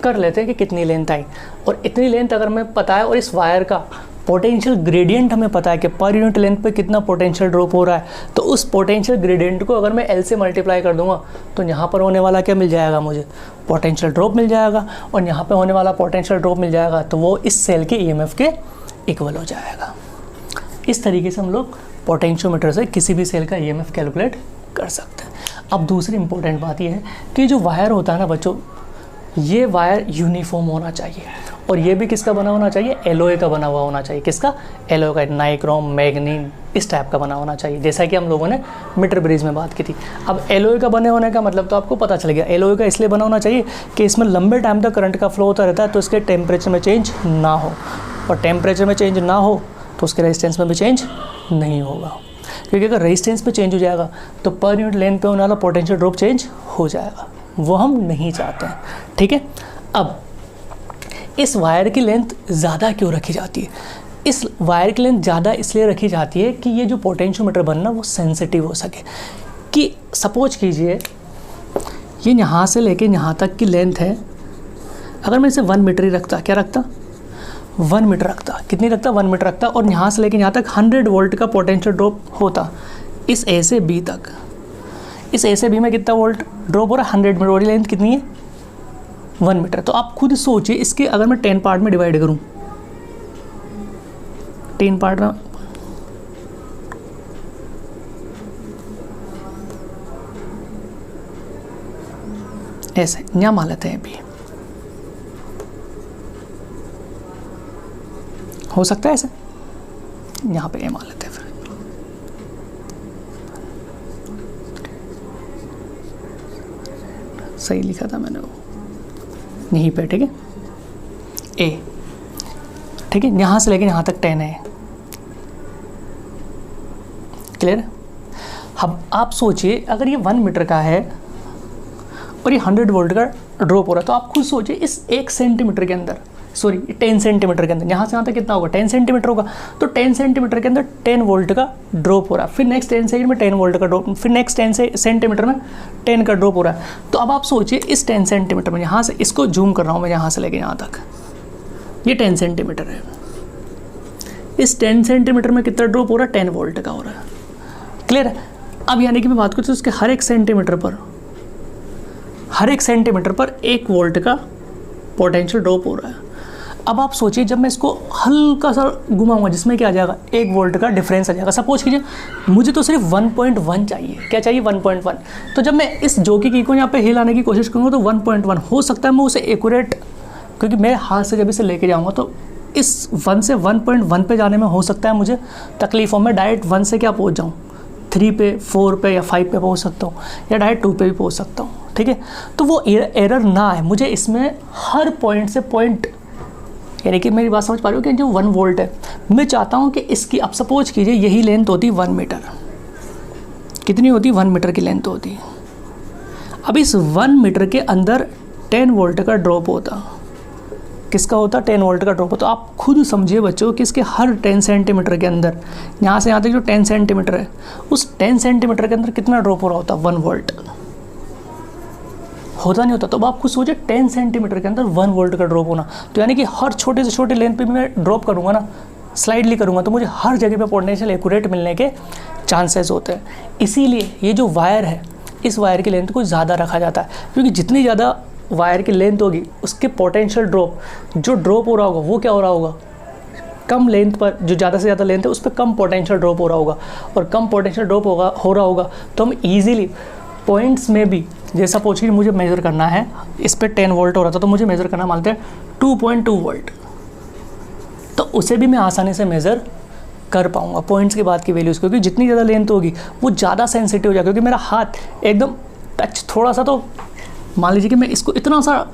कर लेते हैं कि कितनी लेंथ आई। और इतनी लेंथ अगर हमें पता है और इस वायर का पोटेंशियल ग्रेडियंट हमें पता है कि पर यूनिट लेंथ पे कितना पोटेंशियल ड्रॉप हो रहा है, तो उस पोटेंशियल ग्रेडियंट को अगर मैं एल से मल्टीप्लाई कर दूंगा तो यहाँ पर होने वाला क्या मिल जाएगा, मुझे पोटेंशियल ड्रॉप मिल जाएगा। और यहाँ पर होने वाला पोटेंशियल ड्रॉप मिल जाएगा तो वो इस सेल के ईएमएफ के इक्वल हो जाएगा। इस तरीके से हम लोग पोटेंशियोमीटर से किसी भी सेल का ईएमएफ कैलकुलेट कर सकते हैं। अब दूसरी इंपॉर्टेंट बात यह है कि जो वायर होता है ना बच्चों, ये वायर यूनिफॉर्म होना चाहिए। और ये भी किसका बना होना चाहिए, एलॉय का बना हुआ होना चाहिए। किसका, एलॉय का, नाइक्रोम, मैग्नीन, इस टाइप का बना होना चाहिए, जैसा कि हम लोगों ने मीटर ब्रिज में बात की थी। अब एलॉय का बने होने का मतलब तो आपको पता चल गया। एलॉय का इसलिए बना होना चाहिए कि इसमें लंबे टाइम तक करंट का फ्लो होता रहता है तो इसके टेम्परेचर में चेंज ना हो, और टेम्परेचर में चेंज ना हो तो उसके रेजिस्टेंस में भी चेंज नहीं होगा। क्योंकि अगर रेजिस्टेंस पे चेंज हो जाएगा तो पर यूनिट लेंथ पे होने वाला पोटेंशियल ड्रॉप चेंज हो जाएगा, वो हम नहीं चाहते हैं। ठीक है, अब इस वायर की लेंथ ज़्यादा क्यों रखी जाती है? इस वायर की लेंथ ज़्यादा इसलिए रखी जाती है कि ये जो पोटेंशियोमीटर बनना वो सेंसिटिव हो सके। कि सपोज कीजिए ये यहाँ से लेके यहाँ तक की लेंथ है, अगर मैं इसे 1 मीटर ही रखता, क्या रखता, 1 मीटर रखता, कितनी रखता, 1 मीटर रखता, और यहाँ से लेके यहाँ तक 100 वोल्ट का पोटेंशियल ड्रॉप होता इस ए से बी तक। इस ए से बी में कितना वोल्ट ड्रॉप हो रहा है, 100 मीटर, और लेंथ कितनी है, 1 मीटर। तो आप खुद सोचिए इसके अगर मैं 10 पार्ट में डिवाइड करूँ, 10 पार्ट में ऐसे यहाँ मान लेते हैं, अभी हो सकता है ऐसे, यहाँ पे ए मान लेते हैं। फिर सही लिखा था मैंने वो यहीं पे, ठीक है, ए, ठीक है, यहाँ से लेके यहाँ तक 10 है, क्लियर है। अब आप सोचिए अगर ये 1 मीटर का है और ये 100 वोल्ट का ड्रॉप हो रहा है, तो आप खुद सोचिए इस 1 सेंटीमीटर के अंदर, सॉरी 10 सेंटीमीटर के अंदर, यहाँ से यहाँ तक कितना होगा, 10 सेंटीमीटर होगा। तो 10 सेंटीमीटर के अंदर 10 वोल्ट का ड्रॉप हो रहा है, फिर नेक्स्ट 10 सेकंड में 10 वोल्ट का ड्रॉप, फिर नेक्स्ट 10 सेंटीमीटर में 10 का ड्रॉप हो रहा है। तो अब आप सोचिए इस 10 सेंटीमीटर में, यहाँ से इसको जूम कर रहा हूँ मैं, यहाँ से लेके यहाँ तक, ये 10 सेंटीमीटर है, इस 10 सेंटीमीटर में कितना ड्रॉप हो रहा है, 10 वोल्ट का हो रहा है, क्लियर है। अब यानी कि मैं बात करूँ तो उसके हर एक सेंटीमीटर पर 1 वोल्ट का पोटेंशियल ड्रॉप हो रहा है। अब आप सोचिए जब मैं इसको हल्का सा घुमाऊंगा जिसमें क्या आ जाएगा, 1 वोल्ट का डिफरेंस आ जाएगा। सपोज कीजिए मुझे तो सिर्फ 1.1 चाहिए, क्या चाहिए, 1.1। तो जब मैं इस जॉकी की को यहाँ पे हिलाने की कोशिश करूँगा तो 1.1 हो सकता है मैं उसे एक्यूरेट, क्योंकि मैं हाथ से जब इसे लेके जाऊँगा तो इस 1 से 1.1 पे जाने में हो सकता है मुझे तकलीफ हो, मैं डायरेक्ट 1 से क्या पहुँच जाऊँ, 3 पे, 4 पे या 5 पे पहुँच सकता हूँ, या डायरेक्ट 2 पे भी पहुँच सकता हूँ, ठीक है। तो वो एरर ना है, मुझे इसमें हर पॉइंट से पॉइंट, यानी कि मेरी बात समझ पा रही हो कि जो 1 वोल्ट है, मैं चाहता हूँ कि इसकी, अब सपोज कीजिए यही लेंथ होती 1 मीटर, कितनी होती, 1 मीटर की लेंथ होती। अब इस 1 मीटर के अंदर 10 वोल्ट का ड्रॉप होता, किसका होता, 10 वोल्ट का ड्रॉप होता। तो आप खुद समझिए बच्चों कि इसके हर 10 सेंटीमीटर के अंदर, यहाँ से यहाँ तक जो 10 सेंटीमीटर है, उस 10 सेंटीमीटर के अंदर कितना ड्रॉप हो रहा होता, 1 वोल्ट होता नहीं होता। तो अब आप खुद सोचिए 10 सेंटीमीटर के अंदर 1 वोल्ट का ड्रॉप होना, तो यानी कि हर छोटे से छोटे लेंथ पे भी मैं ड्रॉप करूँगा ना, स्लाइडली करूँगा, तो मुझे हर जगह पे पोटेंशियल एक्यूरेट मिलने के चांसेस होते हैं। इसीलिए ये जो वायर है इस वायर की लेंथ को ज़्यादा रखा जाता है, क्योंकि जितनी ज़्यादा वायर की लेंथ होगी उसके पोटेंशियल ड्रॉप, जो ड्रॉप हो रहा होगा वो क्या हो रहा होगा, कम लेंथ पर, जो ज़्यादा से ज़्यादा लेंथ है उस पर कम पोटेंशियल ड्रॉप हो रहा होगा, और कम पोटेंशियल ड्रॉप हो रहा होगा तो हम ईजिली पॉइंट्स में भी, जैसा सपोज कि मुझे मेज़र करना है, इस पर 10 वोल्ट हो रहा था तो मुझे मेज़र करना मानते हैं 2.2 वोल्ट, तो उसे भी मैं आसानी से मेज़र कर पाऊंगा पॉइंट्स के बाद की वैल्यूज़, क्योंकि जितनी ज़्यादा लेंथ होगी वो ज़्यादा सेंसिटिव हो जाएगा, क्योंकि मेरा हाथ एकदम टच थोड़ा सा, तो मान लीजिए कि मैं इसको इतना सा,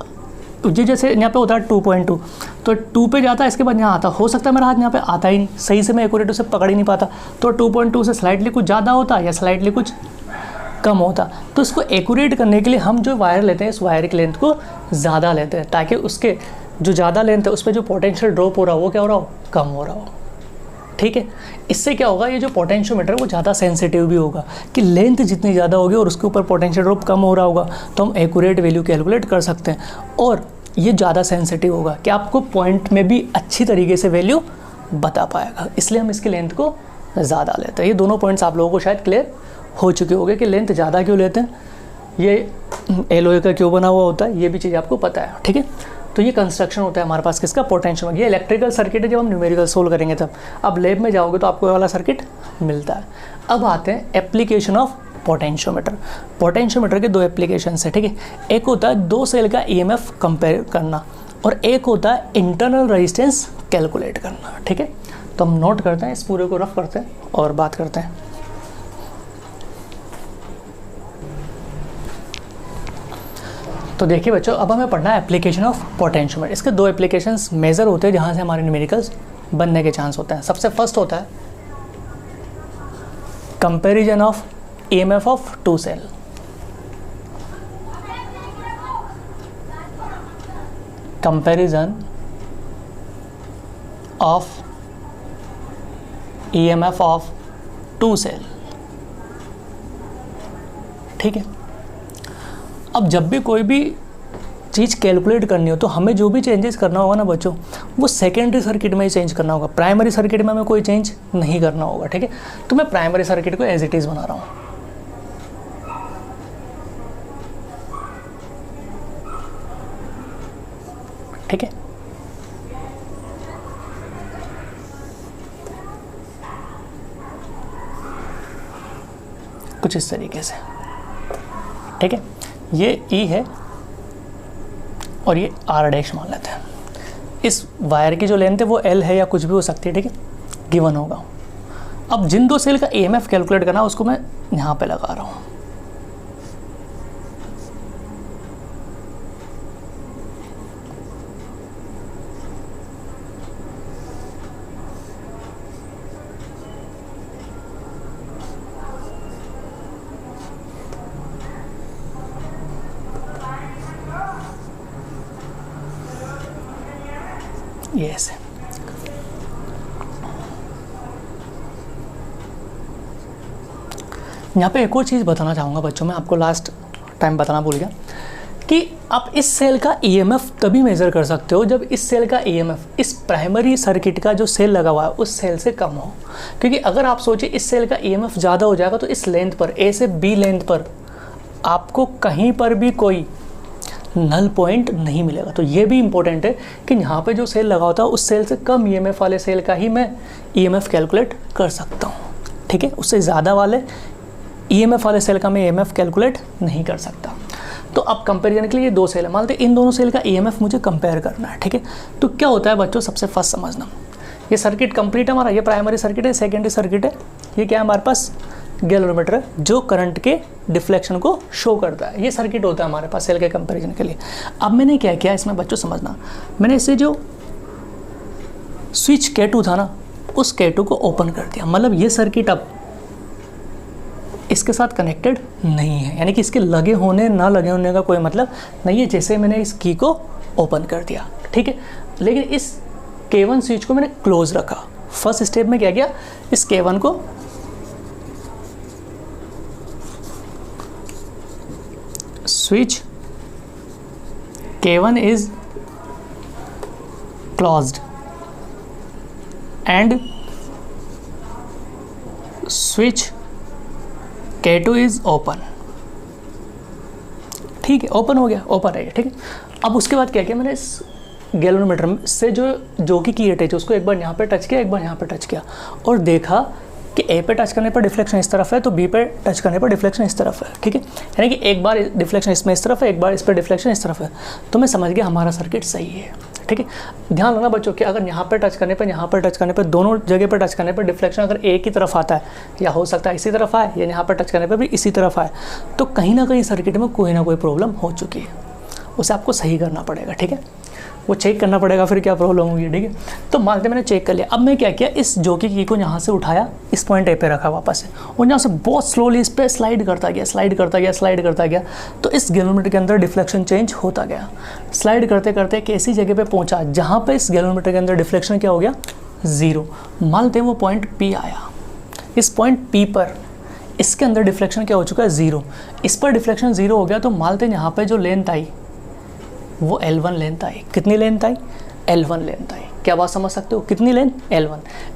जैसे यहाँ पे होता है 2.2, तो 2 पे जाता है, इसके बाद यहाँ आता, हो सकता है मेरा हाथ यहाँ पे आता ही नहीं सही से, मैं एक्यूरेट उसे पकड़ ही नहीं पाता, तो 2.2 से स्लाइटली कुछ ज़्यादा होता या स्लाइटली कुछ कम होता। तो इसको एक्यूरेट करने के लिए हम जो वायर लेते हैं, इस वायर की लेंथ को ज़्यादा लेते हैं, ताकि उसके जो ज़्यादा लेंथ है उस पर जो पोटेंशियल ड्रॉप हो रहा हो वो क्या हो रहा हो, कम हो रहा हो। ठीक है, इससे क्या होगा, ये जो पोटेंशियोमीटर है वो ज़्यादा सेंसिटिव भी होगा, कि लेंथ जितनी ज़्यादा होगी और उसके ऊपर पोटेंशियल ड्रॉप कम हो रहा होगा तो हम एक्यूरेट वैल्यू कैलकुलेट कर सकते हैं, और ये ज़्यादा सेंसिटिव होगा कि आपको पॉइंट में भी अच्छी तरीके से वैल्यू बता पाएगा, इसलिए हम इसकी लेंथ को ज़्यादा लेते हैं। ये दोनों पॉइंट्स आप लोगों को शायद क्लियर हो चुके होंगे कि लेंथ ज़्यादा क्यों लेते हैं, ये एलओए का क्यों बना हुआ होता है, ये भी चीज़ आपको पता है। ठीक है, तो ये कंस्ट्रक्शन होता है हमारे पास किसका, पोटेंशियोमीटर। ये इलेक्ट्रिकल सर्किट है जब हम न्यूमेरिकल सोल्व करेंगे तब, अब लैब में जाओगे तो आपको ये वाला सर्किट मिलता है। अब आते हैं एप्लीकेशन ऑफ पोटेंशियोमीटर। पोटेंशियोमीटर के दो एप्लीकेशन है। ठीक है, एक होता है 2 सेल का ईएमएफ कंपेयर करना, और एक होता है इंटरनल रेजिस्टेंस कैलकुलेट करना। ठीक है, तो हम नोट करते हैं, इस पूरे को रफ करते हैं और बात करते हैं। तो देखिए बच्चों, अब हमें पढ़ना है एप्लीकेशन ऑफ पोटेंशियोमीटर। इसके दो एप्लीकेशंस मेजर होते हैं जहाँ से हमारे न्यूमेरिकल्स बनने के चांस होते हैं। सबसे फर्स्ट होता है comparison of EMF of 2 cell. Comparison of EMF of 2 cell. ठीक है, अब जब भी कोई भी चीज़ कैलकुलेट करनी हो तो हमें जो भी चेंजेस करना होगा ना बच्चों, वो सेकेंडरी सर्किट में ही चेंज करना होगा, प्राइमरी सर्किट में हमें कोई चेंज नहीं करना होगा। ठीक है, तो मैं प्राइमरी सर्किट को एज इट इज़ बना रहा हूँ। ठीक है, कुछ इस तरीके से। ठीक है, ये ई है और ये आर डैश मान लेते हैं। इस वायर की जो लेंथ है वो एल है या कुछ भी हो सकती है। ठीक है, गिवन होगा। अब जिन 2 सेल का ईएमएफ कैलकुलेट करना उसको मैं यहाँ पे लगा रहा हूँ। ये ऐसे। यहाँ पे एक और चीज़ बताना चाहूँगा बच्चों, मैं आपको लास्ट टाइम बताना भूल गया कि आप इस सेल का ईएमएफ तभी मेज़र कर सकते हो जब इस सेल का ईएमएफ इस प्राइमरी सर्किट का जो सेल लगा हुआ है उस सेल से कम हो। क्योंकि अगर आप सोचिए इस सेल का ईएमएफ ज़्यादा हो जाएगा तो इस लेंथ पर, ए से बी लेंथ पर आपको कहीं पर भी कोई नल पॉइंट नहीं मिलेगा। तो ये भी इंपॉर्टेंट है कि यहाँ पे जो सेल लगा होता है उस सेल से कम ईएमएफ वाले सेल का ही मैं ईएमएफ कैलकुलेट कर सकता हूँ। ठीक है, उससे ज़्यादा वाले ईएमएफ वाले सेल का मैं ईएमएफ कैलकुलेट नहीं कर सकता। तो अब कंपेरिजन के लिए 2 सेल है, मान लेते इन दोनों सेल का ईएमएफ मुझे कंपेयर करना है। ठीक है, तो क्या होता है बच्चों, सबसे फर्स्ट समझना, ये सर्किट कंप्लीट है हमारा, ये प्राइमरी सर्किट है, सेकेंडरी सर्किट है, ये क्या है हमारे पास गैल्वेनोमीटर है जो करंट के डिफ्लेक्शन को शो करता है। ये सर्किट होता है हमारे पास सेल के कंपैरिजन के लिए। अब मैंने क्या किया इसमें बच्चों समझना, मैंने इसे जो स्विच K2 था ना उस K2 को ओपन कर दिया, मतलब ये सर्किट अब इसके साथ कनेक्टेड नहीं है, यानी कि इसके लगे होने ना लगे होने का कोई मतलब नहीं है। जैसे मैंने इस की को ओपन कर दिया, ठीक है, लेकिन इस K1 स्विच को मैंने क्लोज रखा। फर्स्ट स्टेप में क्या किया, इस K1 को switch K1 is closed and switch K2 is open। ठीक है, ओपन हो गया, ओपन है, ठीक है। अब उसके बाद क्या किया मैंने, इस गैल्वेनोमीटर से जो की रेट है उसको एक बार यहाँ पे टच किया, एक बार यहाँ पे टच किया और देखा कि ए पे टच करने पर डिफ्लेक्शन इस तरफ है, तो बी पे टच करने पर डिफ्लेक्शन इस तरफ है, ठीक है। यानी कि एक बार डिफ्लेक्शन इसमें इस तरफ है, एक बार इस पर डिफ्लेक्शन इस तरफ है, तो मैं समझ गया हमारा सर्किट सही है, ठीक है। ध्यान रखना बच्चों कि अगर यहाँ पर टच करने पर, यहाँ पर टच करने पर, दोनों जगह पर टच करने पर डिफ्लेक्शन अगर एक ही तरफ आता है, या हो सकता है इसी तरफ आए, या यहाँ पर टच करने पर भी इसी तरफ आए, तो कहीं ना कहीं सर्किट में कोई ना कोई प्रॉब्लम हो चुकी है, उसे आपको सही करना पड़ेगा, ठीक है। वो चेक करना पड़ेगा फिर क्या प्रॉब्लम होगी, ठीक है। तो मानते मैंने चेक कर लिया। अब मैं क्या किया, इस जॉकी की को यहाँ से उठाया, इस पॉइंट ए पे रखा वापस से, और यहाँ से बहुत स्लोली इस पर स्लाइड करता गया, स्लाइड करता गया, स्लाइड करता गया, तो इस गैल्वेनोमीटर के अंदर डिफ्लेक्शन चेंज होता गया। स्लाइड करते करते एक ऐसी जगह पे पहुँचा जहाँ पे इस गैल्वेनोमीटर के अंदर डिफ्लेक्शन क्या हो गया, 0। मानते वो पॉइंट P आया, इस पॉइंट P पर इसके अंदर डिफ्लेक्शन क्या हो चुका है, 0। इस पर डिफ्लेक्शन 0 हो गया, तो मानते यहाँ पे जो लेंथ आई वो L1 लेंथ आई। कितनी लेंथ आई, L1 लेंथ आई। क्या बात समझ सकते हो, कितनी लेंथ,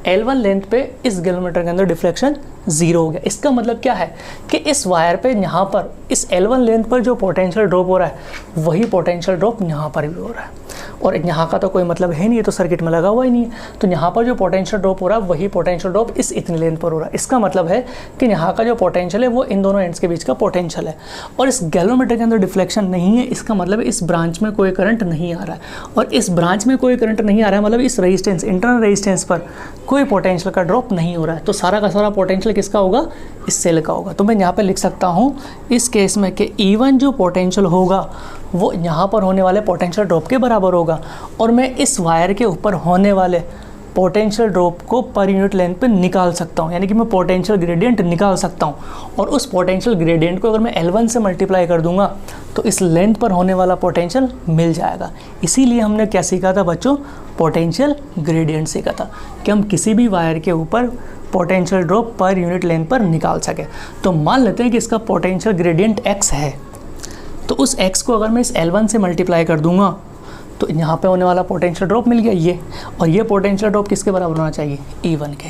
L1 लेंथ पे इस गैल्वेनोमीटर के अंदर डिफ्लेक्शन 0 हो गया। इसका मतलब क्या है कि इस वायर पे यहाँ पर इस L1 लेंथ पर जो पोटेंशियल ड्रॉप हो रहा है वही पोटेंशियल ड्रॉप यहाँ पर भी हो रहा है, और यहाँ का तो कोई मतलब है नहीं, है तो सर्किट में लगा हुआ ही नहीं है। तो यहाँ पर जो पोटेंशियल ड्रॉप हो रहा है वही पोटेंशियल ड्रॉप इस इतनी लेंथ पर हो रहा है। इसका मतलब है कि यहाँ का जो पोटेंशियल है वो इन दोनों एंड्स के बीच का पोटेंशियल है, और इस गैल्वेनोमीटर के अंदर डिफ्लेक्शन नहीं है। इसका मतलब इस ब्रांच में कोई करंट नहीं आ रहा है, और इस ब्रांच में कोई करंट नहीं आ रहा है मतलब इस रेजिस्टेंस, इंटरनल रेजिस्टेंस पर कोई पोटेंशियल का ड्रॉप नहीं हो रहा है। तो सारा का सारा पोटेंशियल किसका होगा, इस सेल का होगा। तो मैं यहाँ पे लिख सकता हूँ इस केस में कि E1 जो पोटेंशियल होगा वो यहाँ पर होने वाले पोटेंशियल ड्रॉप के बराबर होगा, और मैं इस वायर के ऊपर होने वाले पोटेंशियल ड्रॉप को पर यूनिट लेंथ पे निकाल सकता हूँ, यानी कि मैं पोटेंशियल ग्रेडियंट निकाल सकता हूँ। और उस पोटेंशियल ग्रेडियंट को अगर मैं L1 से मल्टीप्लाई कर दूंगा तो इस लेंथ पर होने वाला पोटेंशियल मिल जाएगा। इसीलिए हमने क्या सीखा था बच्चों, पोटेंशियल ग्रेडियंट सीखा था कि हम किसी भी वायर के ऊपर potential drop per unit length पर निकाल सके। तो मान लेते हैं कि इसका पोटेंशियल ग्रेडियंट x है, तो उस x को अगर मैं इस L1 से मल्टीप्लाई कर दूंगा तो यहाँ पे होने वाला पोटेंशियल ड्रॉप मिल गया ये, और ये पोटेंशियल ड्रॉप किसके बराबर होना चाहिए, E1 के।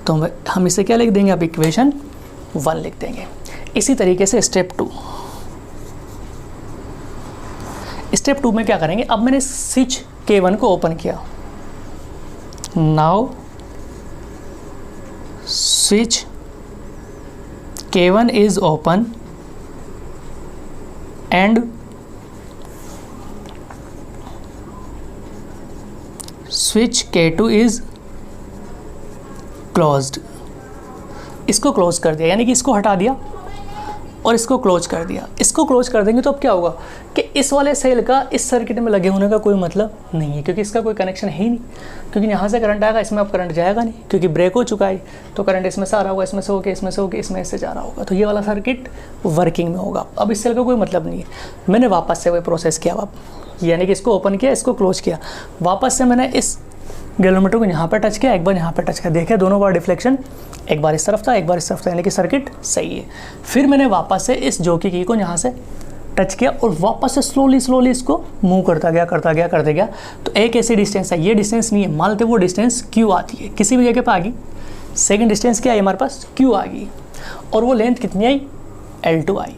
तो हम इसे क्या लिख देंगे, अब इक्वेशन 1 लिख देंगे। इसी तरीके से स्टेप 2 में क्या करेंगे, अब मैंने स्विच K1 को ओपन किया, now switch K1 is open and switch K2 is closed। इसको क्लोज कर दिया, यानी कि इसको हटा दिया और इसको क्लोज कर दिया। इसको क्लोज कर देंगे तो अब क्या होगा कि इस वाले सेल का इस सर्किट में लगे होने का कोई मतलब नहीं है, क्योंकि इसका कोई कनेक्शन है ही नहीं। क्योंकि यहाँ से करंट आएगा, इसमें अब करंट जाएगा नहीं, क्योंकि ब्रेक हो चुका है। तो करंट इसमें से आ रहा होगा, इसमें से होके, इसमें से होके, इसमें से जा रहा होगा, तो ये वाला सर्किट वर्किंग में होगा। अब इस सेल का कोई मतलब नहीं है। मैंने वापस से वही प्रोसेस किया, यानी कि इसको ओपन किया, इसको क्लोज किया, वापस से मैंने इस गैल्वेनोमीटर को यहाँ पर टच किया, एक बार यहाँ पर टच किया, देखिए दोनों बार डिफ्लेक्शन एक बार इस तरफ था, एक बार इस तरफ था, यानी कि सर्किट सही है। फिर मैंने वापस से इस जॉकी की को यहाँ से टच किया और वापस से स्लोली इसको मूव करता गया। तो एक ऐसी डिस्टेंस है, ये डिस्टेंस नहीं है, मान लेते वो डिस्टेंस Q आती है, किसी भी जगह पर आ गई। सेकेंड डिस्टेंस क्या है हमारे पास, Q आ गई, और वो लेंथ कितनी आई, L2 आई।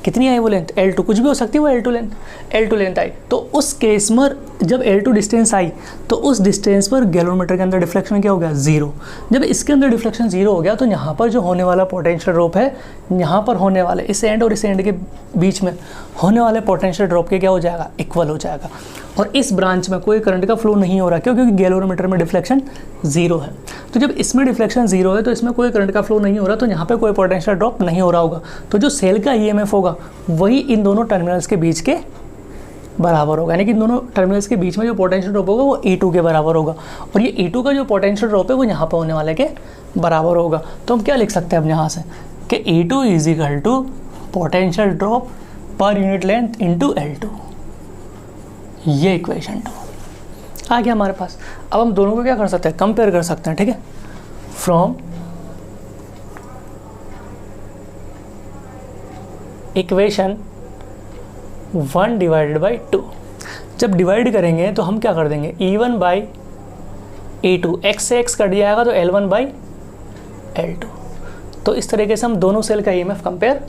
कितनी आई वो लेंथ, L2, कुछ भी हो सकती है वो L2 लेंथ आई। तो उस केस में जब L2 डिस्टेंस आई तो उस डिस्टेंस पर गैल्वेनोमीटर के अंदर डिफ्लेक्शन क्या हो गया, 0। जब इसके अंदर डिफ्लेक्शन 0 हो गया तो यहाँ पर जो होने वाला पोटेंशियल ड्रॉप है, यहाँ पर होने वाले इस एंड और इस एंड के बीच में होने वाले पोटेंशियल ड्रॉप के क्या हो जाएगा, इक्वल हो जाएगा। और इस ब्रांच में कोई करंट का फ्लो नहीं हो रहा, क्यों, क्योंकि गैल्वेनोमीटर में डिफ्लेक्शन 0 है। तो जब इसमें डिफ्लेक्शन 0 है तो इसमें कोई करंट का फ्लो नहीं हो रहा, तो यहाँ पे कोई पोटेंशियल ड्रॉप नहीं हो रहा होगा। तो जो सेल का EMF होगा वही इन दोनों टर्मिनल्स के बीच के बराबर होगा, यानी कि इन दोनों टर्मिनल्स के बीच में जो पोटेंशियल ड्रॉप होगा वो E2 के बराबर होगा, और ये E2 का जो पोटेंशियल ड्रॉप है वो यहाँ पर होने वाले के बराबर होगा। तो हम क्या लिख सकते हैं अब यहाँ से कि E2 is equal to potential drop per unit length into L2। ये इक्वेशन 2 आ गया हमारे पास। अब हम दोनों को क्या कर सकते हैं, कंपेयर कर सकते हैं, ठीक है। फ्रॉम इक्वेशन 1 डिवाइडेड बाई 2, जब डिवाइड करेंगे तो हम क्या कर देंगे, E1 बाई E2, x से x कट जाएगा तो L1 बाई L2। तो इस तरीके से हम दोनों सेल का EMF कंपेयर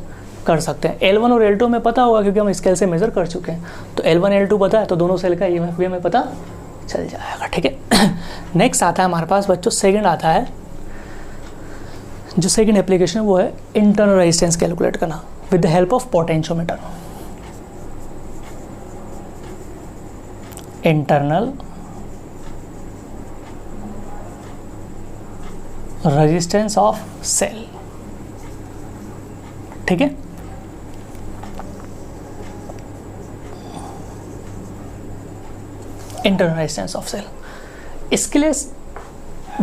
कर सकते हैं। L1 और L2 में पता होगा क्योंकि हम स्केल से मेज़र कर चुके हैं, तो L1 L2 पता है तो दोनों सेल का EMF भी हमें पता चल जाएगा, ठीक है। नेक्स्ट आता है हमारे पास बच्चों, सेकंड आता है, जो सेकंड एप्लीकेशन है वो है इंटरनल रेजिस्टेंस कैलकुलेट करना with the help of potentiometer. Internal resistance of cell, ठीक है। इंटरनल रेजिस्टेंस ऑफ सेल, इसके लिए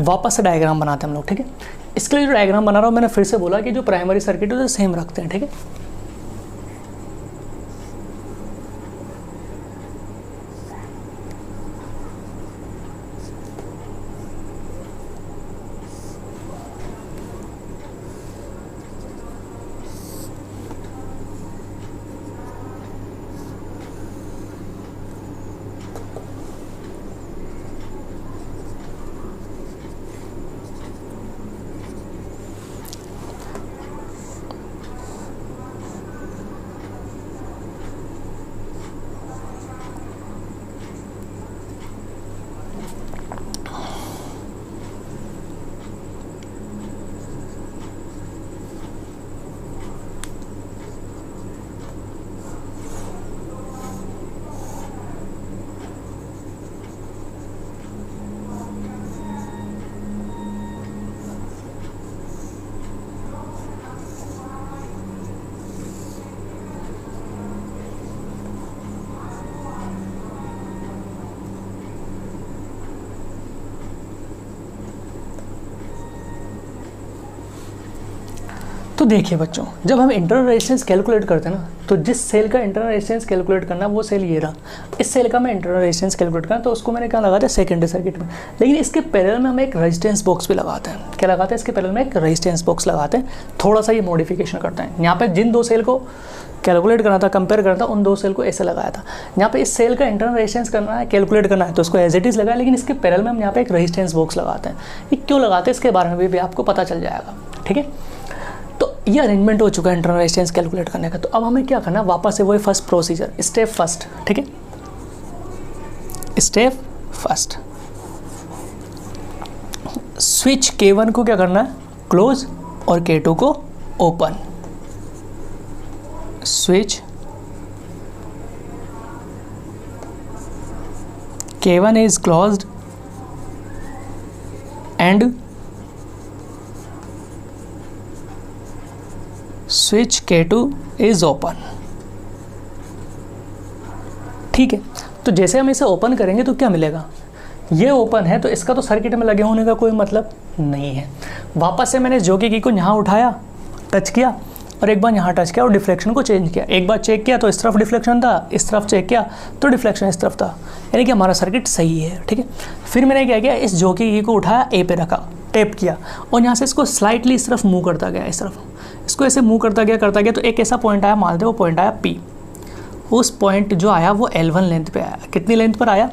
वापस से डायग्राम बनाते हैं हम लोग, ठीक है। इसके लिए जो डायग्राम बना रहा हूँ, मैंने फिर से बोला कि जो प्राइमरी सर्किट है वो सेम रखते हैं, ठीक है। तो देखिए बच्चों, जब हम इंटरनल रेजिस्टेंस कैलकुलेट करते हैं ना, तो जिस सेल का इंटरनल रेजिस्टेंस कैलकुलेट करना वो सेल ये रहा, इस सेल का मैं इंटरनल रेजिस्टेंस कैलकुलेट करना, तो उसको मैंने क्या लगाया सेकेंडरी सर्किट में। लेकिन इसके पैरेलल में हम एक रेजिस्टेंस बॉक्स भी लगाते हैं। क्या लगाते हैं? इसके पैरेलल में एक रेजिस्टेंस बॉक्स लगाते हैं। थोड़ा सा ये मॉडिफिकेशन करते हैं। यहाँ पे जिन दो सेल को कैलकुलेट करना था, कंपेयर करना था, उन दो सेल को ऐसे लगाया था। यहाँ पे इस सेल का इंटरनल रेजिस्टेंस करना है, कैलकुलेट करना है, तो उसको एज इट इज़ लगाया। लेकिन इसके पैरेलल में हम यहाँ पे एक रेजिस्टेंस बॉक्स लगाते हैं। ये क्यों लगाते हैं इसके बारे में भी आपको पता चल जाएगा, ठीक है। तो ये अरेंजमेंट हो चुका है इंटरनल रेजिस्टेंस कैलकुलेट करने का। तो अब हमें क्या करना है, वापस से वही फर्स्ट प्रोसीजर, स्टेप फर्स्ट, ठीक है। स्टेप फर्स्ट, स्विच K1 को क्या करना है, क्लोज, और K2 को open. Switch K1 is closed and switch K2 is open। ठीक है, तो जैसे हम इसे ओपन करेंगे तो क्या मिलेगा, ये ओपन है तो इसका तो सर्किट में लगे होने का कोई मतलब नहीं है। वापस से मैंने ज्योति की को यहाँ उठाया, टच किया, और एक बार यहाँ टच किया और डिफ्लेक्शन को चेंज किया। एक बार चेक किया तो इस तरफ डिफ्लेक्शन था, इस तरफ चेक किया तो डिफ्लेक्शन इस तरफ था, यानी कि हमारा सर्किट सही है, ठीक है। फिर मैंने क्या किया, इस ज्योति की को उठाया, ए पे रखा, टैप किया, और यहाँ से इसको स्लाइटली इस तरफ मूव करता गया, इस तरफ इसको ऐसे मूव करता गया, तो एक ऐसा पॉइंट आया, मान दे वो पॉइंट आया P। उस पॉइंट जो आया वो L1 लेंथ पे आया। कितनी लेंथ पर आया?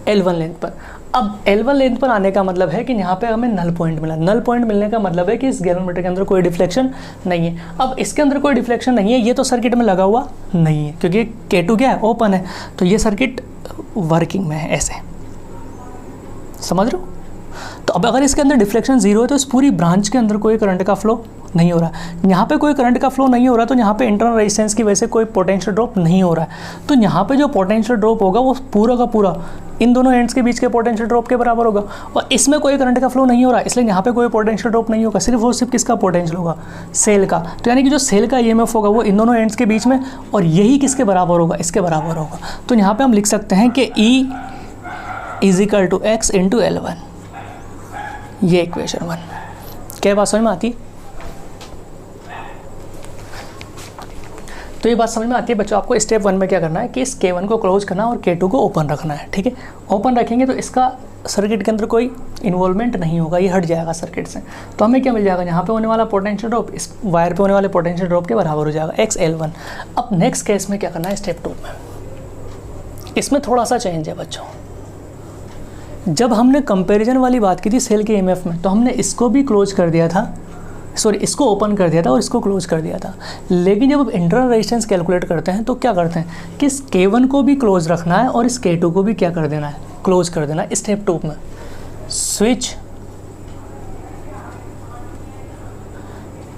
L1 लेंथ पर। अब L1 लेंथ पर आने का मतलब है कि यहाँ पे हमें नल पॉइंट मिला। नल पॉइंट मिलने का मतलब है कि इस गैल्वेनोमीटर के अंदर कोई डिफ्लेक्शन नहीं है। अब इसके अंदर कोई डिफ्लेक्शन नहीं है, ये तो सर्किट में लगा हुआ नहीं है क्योंकि K2 क्या है, ओपन है, तो ये सर्किट वर्किंग में है। ऐसे समझ रहे हो? तो अब अगर इसके अंदर डिफ्लेक्शन जीरो है तो इस पूरी ब्रांच के अंदर कोई करंट का फ्लो नहीं हो रहा। यहाँ पे कोई करंट का फ्लो नहीं हो रहा, तो यहाँ पे इंटरनल रेजिस्टेंस की वजह से कोई पोटेंशियल ड्रॉप नहीं हो रहा है। तो यहाँ पे जो पोटेंशियल ड्रॉप होगा वो पूरा का पूरा इन दोनों एंड्स के बीच के पोटेंशियल ड्रॉप के बराबर होगा, और इसमें कोई करंट का फ्लो नहीं हो रहा, इसलिए यहाँ पे कोई पोटेंशियल ड्रॉप नहीं होगा। सिर्फ और सिर्फ किसका पोटेंशियल होगा? सेल का। तो यानी कि जो सेल का EMF होगा वो इन दोनों एंड्स के बीच में, और यही किसके बराबर होगा? इसके बराबर होगा। तो यहाँ पर हम लिख सकते हैं कि E = X × L1। ये इक्वेशन 1। क्या बात समझ में आती है? तो ये बात समझ में आती है बच्चों। आपको स्टेप 1 में क्या करना है कि इस K1 को क्लोज करना और K2 को ओपन रखना है, ठीक है। ओपन रखेंगे तो इसका सर्किट के अंदर कोई इन्वॉल्वमेंट नहीं होगा, ये हट जाएगा सर्किट से। तो हमें क्या मिल जाएगा, यहाँ पे होने वाला पोटेंशियल ड्रॉप इस वायर पे होने वाले पोटेंशियल ड्रॉप के बराबर हो जाएगा, XL1। अब नेक्स्ट केस में क्या करना है, स्टेप 2 में इसमें थोड़ा सा चेंज है बच्चों। जब हमने कंपैरिजन वाली बात की थी सेल के EMF में, तो हमने इसको भी क्लोज कर दिया था सॉरी इसको ओपन कर दिया था और इसको क्लोज कर दिया था। लेकिन जब आप इंटरनल रेजिस्टेंस कैलकुलेट करते हैं तो क्या करते हैं कि इस K1 को भी क्लोज रखना है और इस K2 को भी क्या कर देना है, क्लोज कर देना है। स्टेप 2 में switch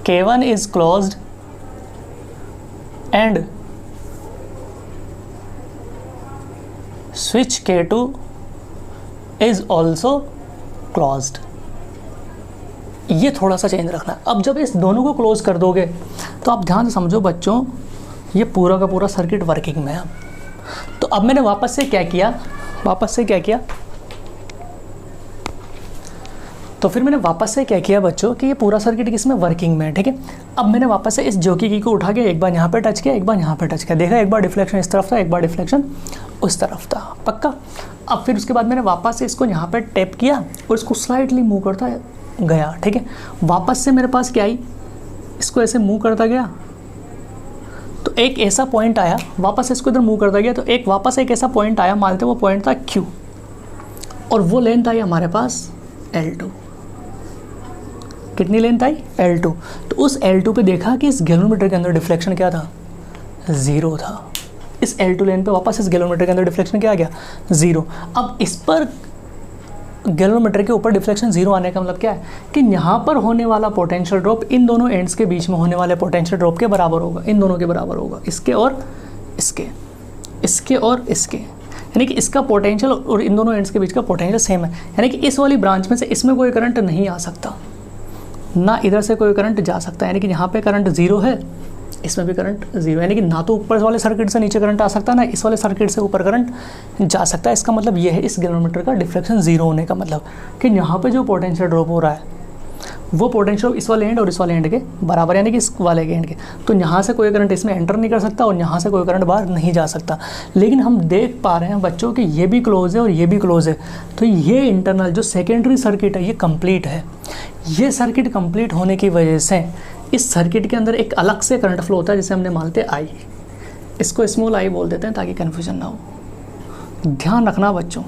K1 is closed and switch K2 is also closed। ये थोड़ा सा चेंज रखना है। अब जब इस दोनों को क्लोज कर दोगे तो आप ध्यान से समझो बच्चों, ये पूरा का पूरा सर्किट वर्किंग में है। तो अब मैंने वापस से क्या किया, तो फिर मैंने वापस से क्या किया बच्चों कि ये पूरा सर्किट किसमें, वर्किंग में है, ठीक है। अब मैंने वापस से इस जॉकी की को उठा के एक बार यहाँ पे टच किया, एक बार यहाँ पे टच किया, देखा एक बार डिफ्लेक्शन इस तरफ था, एक बार डिफ्लेक्शन उस तरफ था, पक्का। अब फिर उसके बाद मैंने वापस से इसको यहाँ पे टैप किया और इसको स्लाइटली मूव करता गया, ठीक है। वापस से मेरे पास क्या आई, इसको ऐसे मूव करता गया तो एक ऐसा पॉइंट आया, वापस से इसको इधर मूव करता गया तो एक वापस एक ऐसा पॉइंट आया, मानते वो पॉइंट था Q और वो लेंथ आई हमारे पास L2। कितनी लेंथ आई, L2। तो उस L2 पे देखा कि इस गैल्वेनोमीटर के अंदर डिफ्लेक्शन क्या था, 0 था। इस L2 लेंथ पे वापस इस गैल्वेनोमीटर के अंदर डिफ्लेक्शन क्या आ गया, 0। अब इस पर गैल्वेनोमीटर के ऊपर डिफ्लेक्शन 0 आने का मतलब क्या है कि यहाँ पर होने वाला पोटेंशियल ड्रॉप इन दोनों एंड्स के बीच में होने वाले पोटेंशियल ड्रॉप के बराबर होगा, इन दोनों के बराबर होगा, इसके और इसके, इसके और इसके, यानी कि इसका पोटेंशियल और इन दोनों एंड्स के बीच का पोटेंशियल सेम है। यानी कि इस वाली ब्रांच में से इसमें कोई करंट नहीं आ सकता, ना इधर से कोई करंट जा सकता है। यानी कि यहाँ पे करंट 0 है, इसमें भी करंट 0, यानी कि ना तो ऊपर वाले सर्किट से नीचे करंट आ सकता है, ना इस वाले सर्किट से ऊपर करंट जा सकता है। इसका मतलब ये है इस गैल्वेनोमीटर का डिफ्लेक्शन 0 होने का मतलब कि यहाँ पे जो पोटेंशियल ड्रॉप हो रहा है वो पोटेंशियल इस वाले एंड और इस वाले एंड के बराबर, यानी कि इस वाले के एंड के। तो यहाँ से कोई करंट इसमें एंटर नहीं कर सकता और यहाँ से कोई करंट बाहर नहीं जा सकता। लेकिन हम देख पा रहे हैं बच्चों कि ये भी क्लोज है और ये भी क्लोज है, तो ये इंटरनल जो सेकेंडरी सर्किट है ये कंप्लीट है। ये सर्किट कंप्लीट होने की वजह से इस सर्किट के अंदर एक अलग से करंट फ्लो होता है जिसे हमने मानते हैं आई, इसको स्मॉल आई बोल देते हैं ताकि कन्फ्यूजन ना हो। ध्यान रखना बच्चों,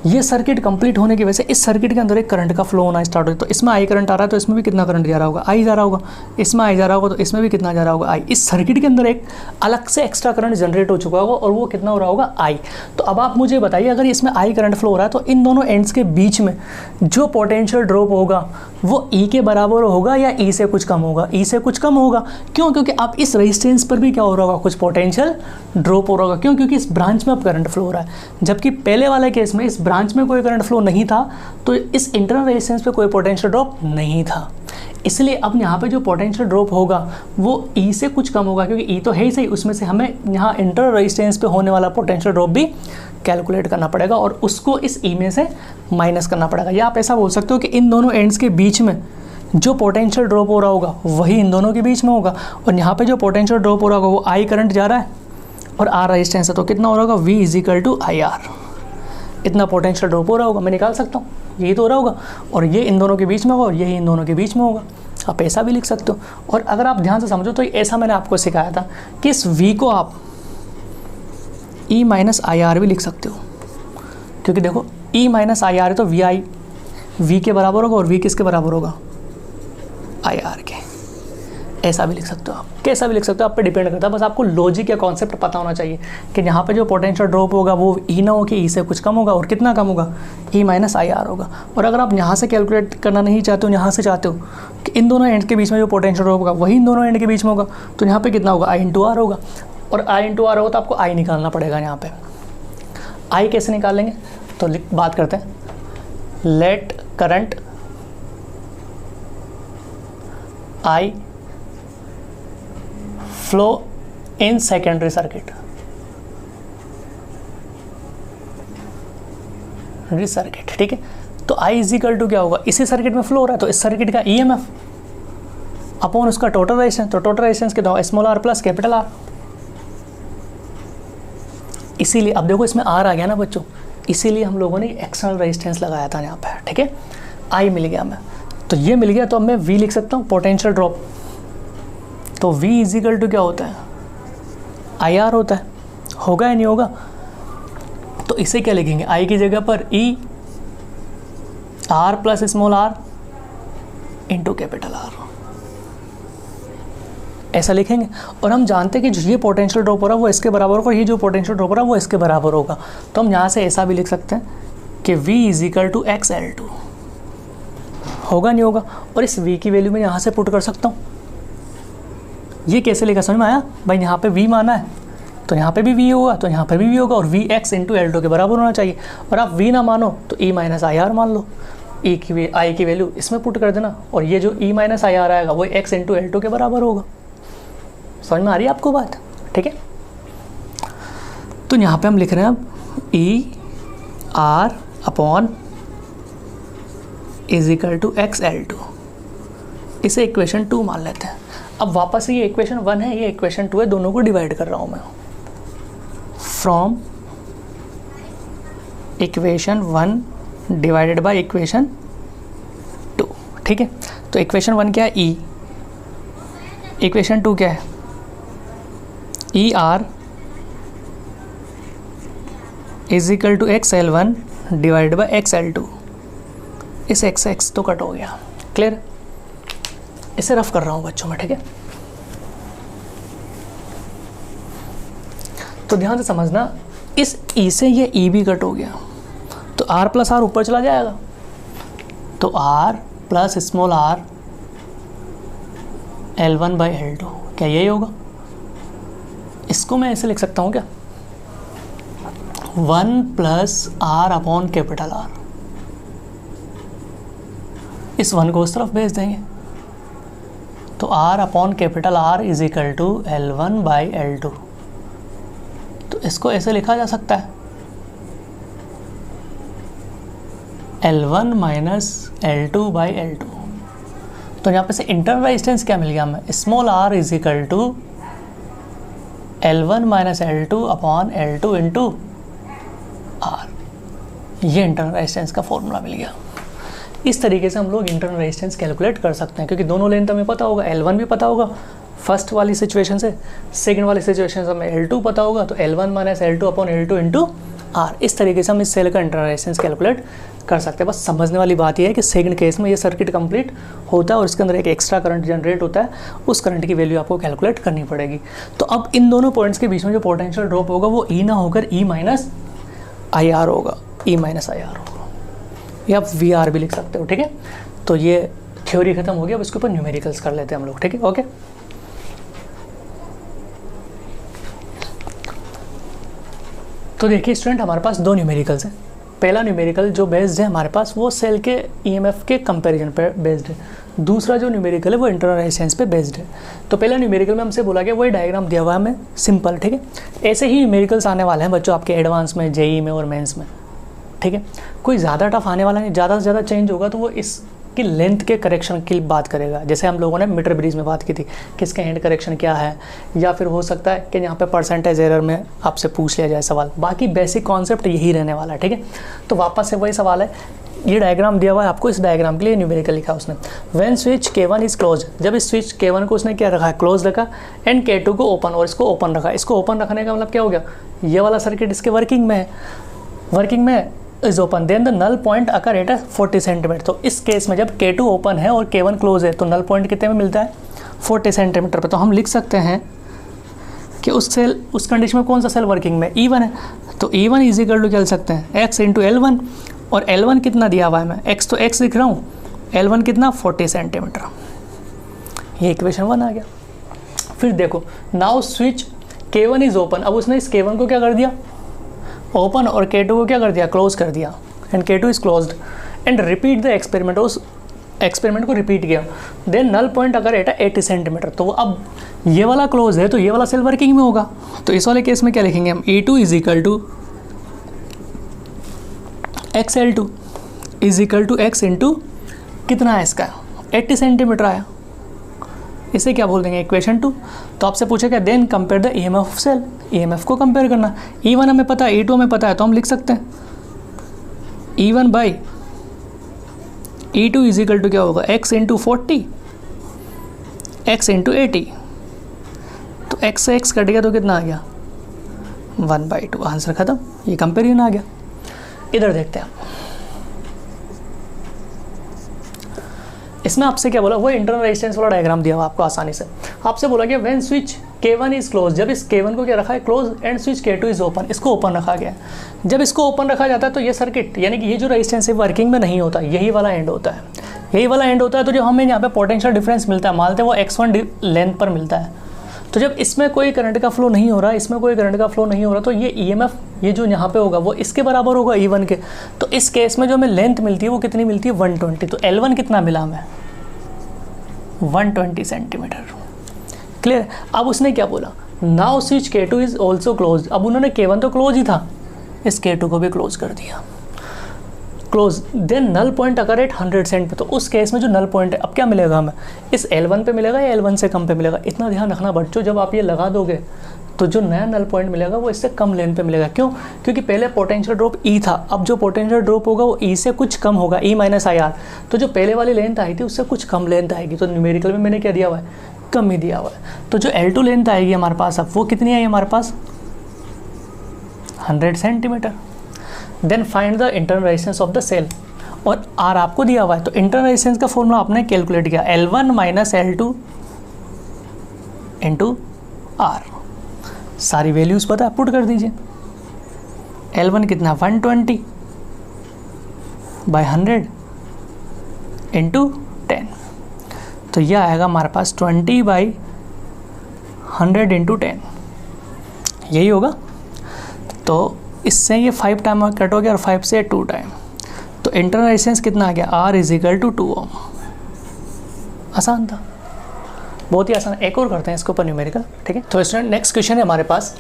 ये सर्किट कंप्लीट होने की वजह से इस सर्किट के अंदर एक करंट का फ्लो होना स्टार्ट हो। तो इसमें आई करंट आ रहा है तो इसमें भी कितना करंट जा रहा होगा, आई जा रहा होगा। इसमें आई जा रहा होगा तो इसमें भी कितना जा रहा होगा, आई। इस सर्किट के अंदर एक अलग से एक्स्ट्रा करंट जनरेट हो चुका होगा और वो कितना हो रहा होगा, आई। तो अब आप मुझे बताइए, अगर इसमें आई करंट फ्लो हो रहा है तो इन दोनों एंड्स के बीच में जो पोटेंशियल ड्रॉप होगा वो ई के बराबर होगा या ई से कुछ कम होगा, ई से कुछ कम होगा। क्यों? क्योंकि अब इस रेजिस्टेंस पर भी क्या हो रहा होगा, कुछ पोटेंशियल ड्रॉप हो रहा होगा। क्यों? क्योंकि इस ब्रांच में अब करंट फ्लो हो रहा है, जबकि पहले वाले केस में इस ब्रांच में कोई करंट फ्लो नहीं था तो इस इंटरनल रेजिस्टेंस पे कोई पोटेंशियल ड्रॉप नहीं था। इसलिए अब यहाँ पे जो पोटेंशियल ड्रॉप होगा वो ई से कुछ कम होगा, क्योंकि ई तो है ही सही, उसमें से हमें यहाँ इंटरनल रेजिस्टेंस पे होने वाला पोटेंशियल ड्रॉप भी कैलकुलेट करना पड़ेगा और उसको इस ई में से माइनस करना पड़ेगा। या आप ऐसा बोल सकते हो कि इन दोनों एंड्स के बीच में जो पोटेंशियल ड्रॉप हो रहा होगा वही इन दोनों के बीच में होगा, और यहाँ पे जो पोटेंशियल ड्रॉप हो रहा होगा वो आई करंट जा रहा है और आर रेजिस्टेंस है, तो कितना हो रहा होगा, V = IR। इतना पोटेंशियल ड्रॉप हो रहा होगा, मैं निकाल सकता हूँ, यही तो हो रहा होगा, और ये इन दोनों के बीच में होगा और यही इन दोनों के बीच में होगा। आप ऐसा भी लिख सकते हो। और अगर आप ध्यान से समझो तो ऐसा मैंने आपको सिखाया था कि इस V को आप E - IR भी लिख सकते हो, क्योंकि देखो E - IR है तो VI V के बराबर होगा और V किसके बराबर होगा, IR के। ऐसा भी लिख सकते हो आप, कैसा भी लिख सकते हो, आप पे डिपेंड करता है। बस आपको लॉजिक या कॉन्सेप्ट पता होना चाहिए कि यहाँ पे जो पोटेंशियल ड्रॉप होगा वो ई ना हो कि ई से कुछ कम होगा, और कितना कम होगा, E - IR होगा। और अगर आप यहाँ से कैलकुलेट करना नहीं चाहते हो, यहाँ से चाहते हो कि इन दोनों एंड के बीच में जो पोटेंशियल ड्रॉप होगा वही इन दोनों एंड के बीच में होगा, तो यहाँ पे कितना होगा, I × R होगा। और I × R होगा तो आपको I निकालना पड़ेगा। यहाँ पे I कैसे निकालेंगे, तो बात करते हैं। Let current I flow in secondary circuit, ठीक है। तो I = क्या होगा, इसी सर्किट में फ्लो हो रहा है तो इस सर्किट का EMF अपॉन उसका टोटल रेजिस्टेंस, तो टोटल रेजिस्टेंस कितना होगा, small r plus capital R। इसीलिए अब देखो इसमें R आ गया ना बच्चों, इसीलिए हम लोगों ने एक्सटर्नल रेजिस्टेंस लगाया था यहाँ पे, ठीक है। I मिल गया हमें, तो ये मिल गया, तो अब मैं V लिख सकता हूँ, पोटेंशियल ड्रॉप। तो V = क्या होता है, IR होता है, होगा या नहीं होगा। तो इसे क्या लिखेंगे, I की जगह पर E R plus small r into capital R। ऐसा लिखेंगे। और हम जानते हैं कि जो ये पोटेंशियल ड्रॉप हो रहा है वो इसके बराबर होगा, ये जो पोटेंशियल ड्रॉप हो रहा है वो इसके बराबर होगा। तो हम यहाँ से ऐसा भी लिख सकते हैं कि V = XL2 होगा, नहीं होगा। और इस V की वैल्यू मैं यहाँ से पुट कर सकता हूँ। ये कैसे लिखा, समझ में आया भाई? यहाँ पे V माना है तो यहाँ पे भी V होगा, तो यहाँ पे भी V होगा, और VX × L2 के बराबर होना चाहिए। और आप V ना मानो तो E - IR मान लो, I की वैल्यू इसमें पुट कर देना, और ये जो E - IR आएगा वो X × L2 के बराबर होगा। समझ में आ रही है आपको बात? ठीक है, तो यहाँ पे हम लिख रहे हैं अब ER = XL2, इसे इक्वेशन 2 मान लेते हैं। अब वापस ये इक्वेशन 1 है, ये इक्वेशन 2 है, दोनों को डिवाइड कर रहा हूँ मैं। From equation 1 divided by equation 2, ठीक है। तो इक्वेशन 1 क्या है? E, इक्वेशन 2 क्या है? ER = XL1 divided by XL2। इस x तो कट हो गया, क्लियर? इसे रफ कर रहा हूँ बच्चों में, ठीक है। तो ध्यान से समझना, इस E से ये E भी कट हो गया, तो R + R ऊपर चला जाएगा, तो R + स्मॉल r L1/L2, क्या यही होगा? इसको मैं ऐसे लिख सकता हूँ क्या? 1 + R/R। इस 1 को उस तरफ भेज देंगे, तो R/R = L1/L2। तो इसको ऐसे लिखा जा सकता है L1 - L2/L2। तो यहाँ पे से इंटरनल रेजिस्टेंस क्या मिल गया हमें? Small r = L1 - L2/L2 × R। ये इंटरनल रेजिस्टेंस का फॉर्मूला मिल गया। इस तरीके से हम लोग इंटरनल रेजिस्टेंस कैलकुलेट कर सकते हैं, क्योंकि दोनों लेंथ हमें पता होगा, L1 भी पता होगा फर्स्ट वाली सिचुएशन से, सेकंड वाली सिचुएशन से हमें L2 पता होगा, तो L1 - L2/L2 × R। इस तरीके से हम इस सेल का इंटरनल रेजिस्टेंस कैलकुलेट कर सकते हैं। बस समझने वाली बात यह है कि सेकंड केस में ये सर्किट कंप्लीट होता है और इसके अंदर एक एक्स्ट्रा करंट जनरेट होता है, उस करंट की वैल्यू आपको कैलकुलेट करनी पड़ेगी। तो अब इन दोनों पॉइंट्स के बीच में जो पोटेंशियल ड्रॉप होगा वो E ना होकर E - IR होगा, E - IR होगा, या आप VR भी लिख सकते हो, ठीक है। तो ये थ्योरी खत्म हो गया, अब इसके ऊपर न्यूमेरिकल्स कर लेते हैं हम लोग, ठीक है, ओके। तो देखिए स्टूडेंट, हमारे पास दो न्यूमेरिकल्स हैं। पहला न्यूमेरिकल जो बेस्ड है हमारे पास वो सेल के EMF के कंपैरिजन पे बेस्ड है। दूसरा जो न्यूमेरिकल है वो इंटरनल रेजिस्टेंस पे बेस्ड है। तो पहला न्यूमेरिकल में हमसे बोला गया वही डायग्राम दिया हुआ है हमें, सिंपल, ठीक है। ऐसे ही न्यूमेरिकल्स आने वाले हैं बच्चों आपके एडवांस में, JEE में और मेंस में, ठीक है। कोई ज़्यादा टफ आने वाला नहीं, ज़्यादा से ज़्यादा चेंज होगा तो वो इसकी लेंथ के करेक्शन की बात करेगा। जैसे हम लोगों ने मीटर ब्रिज में बात की थी, किसके हैंड करेक्शन क्या है, या फिर हो सकता है कि यहाँ पे परसेंटेज एरर में आपसे पूछ लिया जाए सवाल। बाकी बेसिक कॉन्सेप्ट यही रहने वाला है, ठीक है। तो वापस से वही सवाल है, ये डायग्राम दिया हुआ है आपको, इस डायग्राम के लिए न्यूमेरिकल लिखा उसने। When switch K1 is close, जब इस स्विच K1 को उसने क्या रखा है, क्लोज रखा, एंड K2 को ओपन, और इसको ओपन रखा। इसको ओपन रखने का मतलब क्या हो गया, ये वाला सर्किट इसके वर्किंग में है, वर्किंग में is open, then the null point occur at 40 centimetre. तो इस केस में जब K2 ओपन है और K1 क्लोज है तो नल पॉइंट कितने में मिलता है, 40 सेंटीमीटर पे। तो हम लिख सकते हैं कि उस कंडीशन में कौन सा सेल वर्किंग में, E1 है, तो E1 इज इक्वल टू क्या लिख सकते हैं, X × L1, और L1 कितना दिया हुआ है, मैं X तो X लिख रहा हूँ, L1 कितना 40 सेंटीमीटर। ये इक्वेशन 1 आ गया। फिर देखो, now switch K1 is open, अब उसने इस K1 को क्या कर दिया, ओपन, और K2 को क्या कर दिया, क्लोज कर दिया, and K2 is closed, and repeat the experiment, उस एक्सपेरिमेंट को रिपीट किया। देन नल पॉइंट अगर एट 80 सेंटीमीटर, तो अब ये वाला क्लोज है तो ये वाला सेल वर्किंग में होगा। तो इस वाले केस में क्या लिखेंगे हम, E2 is equal to XL2 is equal to X into कितना है इसका, 80 सेंटीमीटर आया, इसे क्या बोल देंगे, इक्वेशन 2। तो आपसे पूछेगा then compare the EMF of cell, EMF को कंपेयर करना। E1 हमें पता है, E2 हमें पता है, तो हम लिख सकते हैं E1 by E2 is equal to क्या होगा, X इंटू 40, X इंटू 80। तो X से X कट गया तो कितना आ गया, 1/2, आंसर खत्म, ये कंपेरिजन आ गया। इधर देखते हैं, इसमें आपसे क्या बोला, वो इंटरनल रेजिस्टेंस वाला डायग्राम दिया हुआ आपको आसानी से। आपसे बोला गया when switch K1 is close, जब इस K1 को क्या रखा है close, and switch K2 is open, इसको ओपन रखा गया है। जब इसको ओपन रखा जाता है तो ये सर्किट यानी कि ये जो रेजिस्टेंस है वर्किंग में नहीं होता, यही वाला एंड होता है, यही वाला एंड होता है। तो जो हमें यहाँ पे पोटेंशियल डिफरेंस मिलता है, मानते हैं वो x1 लेंथ पर मिलता है। तो जब इसमें कोई करंट का फ्लो नहीं हो रहा, इसमें कोई करंट का फ्लो नहीं हो रहा, तो ये EMF ये जो यहाँ पे होगा वो इसके बराबर होगा E1 के। तो इस केस में जो हमें लेंथ मिलती है वो कितनी मिलती है 120। तो L1 कितना मिला हमें 120 सेंटीमीटर। क्लियर। अब उसने क्या बोला, now switch K2 is also close. अब उन्होंने K1 तो क्लोज ही था, इस K2 को भी क्लोज कर दिया, क्लोज। देन नल पॉइंट अगर एट 100 सेंट पे, तो उस केस में जो नल पॉइंट है अब क्या मिलेगा हमें, इस L1 पे मिलेगा या L1 से कम पे मिलेगा। इतना ध्यान रखना बच्चों, जब आप ये लगा दोगे तो जो नया नल पॉइंट मिलेगा वो इससे कम लेंथ पे मिलेगा। क्यों? क्योंकि पहले पोटेंशियल ड्रॉप E था, अब जो पोटेंशियल ड्रॉप होगा वो E से कुछ कम होगा, E माइनस IR। तो जो पहले वाली लेंथ आई थी उससे कुछ कम लेंथ आएगी। तो न्यूमेरिकल में मैंने क्या दिया हुआ है, कम ही दिया हुआ है। तो जो L2 लेंथ आएगी हमारे पास, अब वो कितनी आई हमारे पास 100 centimetre. Then find the internal resistance of the cell, और R आपको दिया हुआ है। तो इंटरनल रेजिस्टेंस का फॉर्मूला आपने कैलकुलेट किया, L1 minus L2 into R। सारी वैल्यूज़ पता है, पुट कर दीजिए। L1 कितना 120 बाई 100 इंटू 10, तो यह आएगा हमारे पास 20 बाई 100 इंटू 10, यही होगा। तो इससे ये 5 टाइम कट हो गया और 5 से 2 टाइम, तो इंटरनल रेजिस्टेंस कितना आ गया, R इज इक्वल टू 2 ओम। आसान था, बहुत ही आसान। एक और करते हैं इसके ऊपर न्यूमेरिकल, ठीक है। तो स्टूडेंट नेक्स्ट क्वेश्चन है हमारे पास,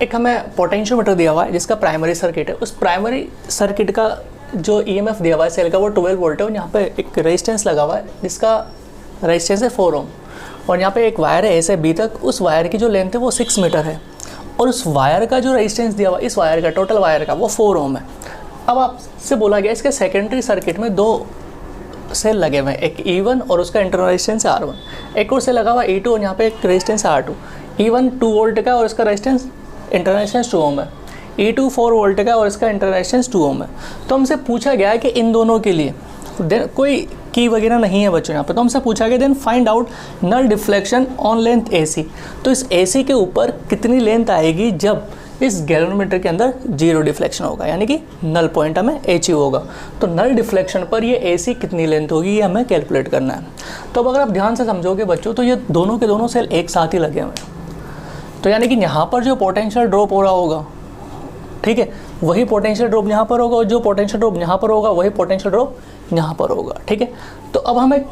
एक हमें पोटेंशियोमीटर दिया हुआ है जिसका प्राइमरी सर्किट है। उस प्राइमरी सर्किट का जो EMF दिया हुआ है सेल का वो 12 वोल्ट है, और यहाँ पे एक रेजिस्टेंस लगा हुआ है जिसका रेजिस्टेंस है 4 ओम, और यहाँ पे एक वायर है A से B तक। उस वायर की जो लेंथ है वो 6 मीटर है, और उस वायर का जो रेजिस्टेंस दिया हुआ इस वायर का, टोटल वायर का, वो 4 ओम है। अब आपसे बोला गया इसके सेकेंडरी सर्किट में 2 सेल लगे हुए हैं, एक E1 और उसका इंटरनल रेजिस्टेंस है R1, एक और सेल लगा हुआ E2 और यहाँ पे एक रेजिस्टेंस है R2। E1 2 वोल्ट का और इसका रेजिस्टेंस इंटरनल रेजिस्टेंस 2 ओम है, E2 4 वोल्ट का और इसका इंटरनल रेजिस्टेंस 2 ओम है। तो हमसे पूछा गया है कि इन दोनों के लिए कोई की वगैरह नहीं है बच्चों यहाँ पे, तो हमसे पूछा गया then find out null deflection on length AC। तो इस AC के ऊपर कितनी लेंथ आएगी जब इस गैल्वेनोमीटर के अंदर 0 डिफ्लेक्शन होगा, यानी कि नल पॉइंट हमें HE होगा। तो नल डिफ्लेक्शन पर ये AC कितनी लेंथ होगी ये हमें कैलकुलेट करना है। तो अब अगर आप ध्यान से समझोगे बच्चों, तो ये दोनों के दोनों सेल एक साथ ही लगे हुए हैं। तो यानी कि यहाँ पर जो पोटेंशियल ड्रॉप हो रहा होगा, ठीक है, वही पोटेंशियल ड्रॉप यहाँ पर होगा, और जो पोटेंशियल ड्रॉप यहाँ पर होगा वही पोटेंशियल ड्रॉप यहाँ पर होगा, ठीक है। तो अब हमें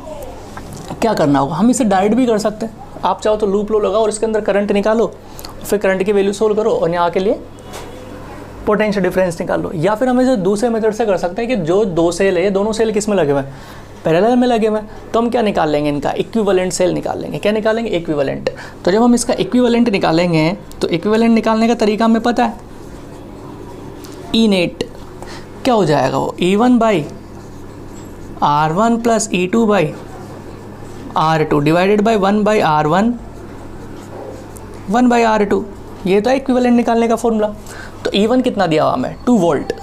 क्या करना होगा, हम इसे डायरेक्ट भी कर सकते हैं। आप चाहो तो लूप लो लगाओ और इसके अंदर करंट निकालो, फिर करंट की वैल्यू सोल्व करो और यहाँ के लिए पोटेंशियल डिफरेंस निकालो। या फिर हम इसे दूसरे मेथड से कर सकते हैं कि जो 2 सेल है, ये दोनों सेल किस में लगे हुए हैं, पैरेलल में लगे हुए हैं। तो हम क्या निकाल लेंगे, इनका इक्विवेलेंट सेल निकाल लेंगे। क्या निकालेंगे, इक्विवेलेंट। तो जब हम इसका इक्विवेलेंट निकालेंगे तो इक्विवेलेंट निकालने का तरीका हमें पता है, E नेट क्या हो जाएगा, वो E1 by R1 plus E2 by R2 divided by 1 by R1 1 by R2। ये तो है इक्विवेलेंट निकालने का फॉर्मूला। तो E1 कितना दिया हुआ हमें 2 वोल्ट,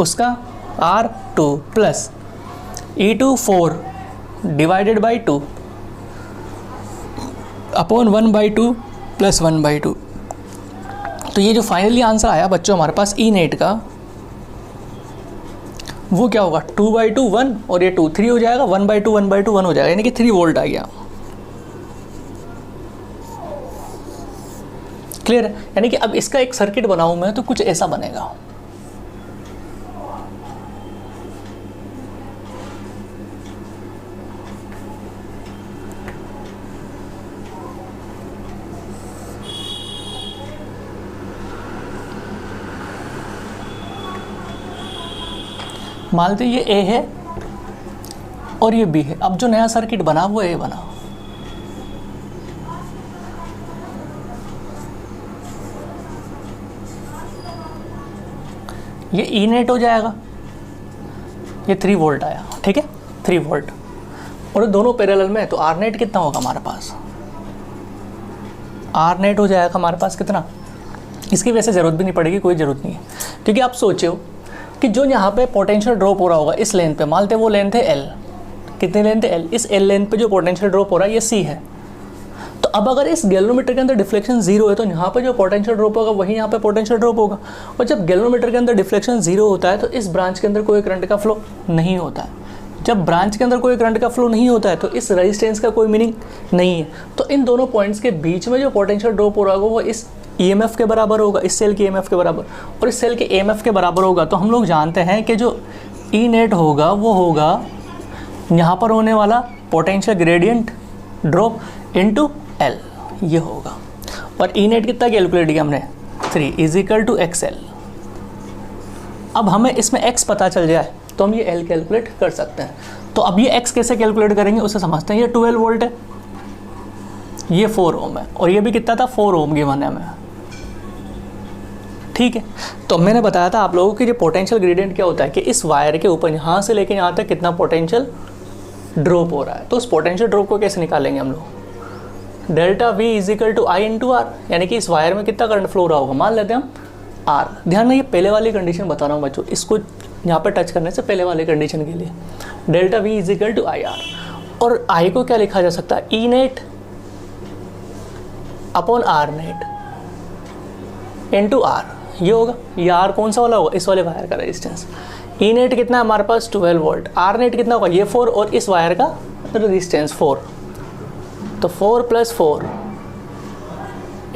उसका R2 plus E2 4 divided by 2 upon 1 by 2 plus 1 by 2। तो ये जो फाइनली आंसर आया बच्चों हमारे पास E नेट का, वो क्या होगा 2 बाई 2 1 और ये 2 3 हो जाएगा, 1 बाई 2 1 बाई 2 1 हो जाएगा, यानी कि 3 वोल्ट आ गया। क्लियर है। यानी कि अब इसका एक सर्किट बनाऊं मैं तो कुछ ऐसा बनेगा। मानते ये A है और ये B है। अब जो नया सर्किट बना वो A बना। ये E नेट हो जाएगा, ये 3 वोल्ट आया, ठीक है 3 वोल्ट, और दोनों पैरेलल में है। तो R नेट कितना होगा हमारे पास, R नेट हो जाएगा हमारे पास कितना, इसकी वैसे ज़रूरत भी नहीं पड़ेगी, कोई ज़रूरत नहीं है। क्योंकि आप सोचो कि जो यहाँ पे पोटेंशियल ड्रॉप हो रहा होगा इस लेंथ पे, मानते वो लेंथ है L, कितनी लेंथ है L, इस L लेंथ पे जो पोटेंशियल ड्रॉप हो रहा है ये C है। तो तो अब अगर इस गैल्वेनोमीटर के अंदर डिफ्लेक्शन 0 है तो यहाँ पे जो पोटेंशियल ड्रॉप होगा वही यहाँ पे पोटेंशियल ड्रॉप होगा। और जब गैल्वेनोमीटर के अंदर डिफ्लेक्शन 0 होता है तो इस ब्रांच के अंदर कोई करंट का फ्लो नहीं होता है। जब ब्रांच के अंदर कोई करंट का फ्लो नहीं होता है तो इस रेजिस्टेंस का कोई मीनिंग नहीं है। तो इन दोनों पॉइंट्स के बीच में जो पोटेंशियल ड्रॉप हो रहा होगा वो इस EMF के बराबर होगा, इस सेल के EMF के बराबर, और इस सेल के EMF के बराबर होगा। तो हम लोग जानते हैं कि जो E नेट होगा वो होगा यहाँ पर होने वाला potential gradient drop into L, ये होगा। और E नेट कितना कैलकुलेट किया हमने, 3 = XL। अब हमें इसमें X पता चल जाए तो हम ये L कैलकुलेट कर सकते हैं। तो अब ये X कैसे कैलकुलेट करेंगे उसे समझते हैं। ये 12 वोल्ट है, ये 4 ओम है, और ये भी कितना था, 4 ओम गिवन है हमें, ठीक है। तो मैंने बताया था आप लोगों को कि ये पोटेंशियल ग्रेडियंट क्या होता है कि इस वायर के ऊपर यहाँ से लेकर यहाँ तक कितना पोटेंशियल ड्रॉप हो रहा है। तो उस पोटेंशियल ड्रॉप को कैसे निकालेंगे हम लोग, डेल्टा V = I × R, यानी कि इस वायर में कितना करंट फ्लो रहा होगा, मान लेते हैं हम R। ध्यान में ये पहले वाली कंडीशन बता रहा हूँ बच्चों, इसको यहाँ पर टच करने से पहले वाली कंडीशन के लिए डेल्टा V = IR। और I को क्या लिखा जा सकता है, E net upon R net into R, ये होगा। ये R कौन सा वाला होगा, इस वाले वायर का रेजिस्टेंस। E नेट कितना है हमारे पास 12 वोल्ट, R नेट कितना होगा, ये 4, और इस वायर का रेजिस्टेंस 4, तो 4 + 4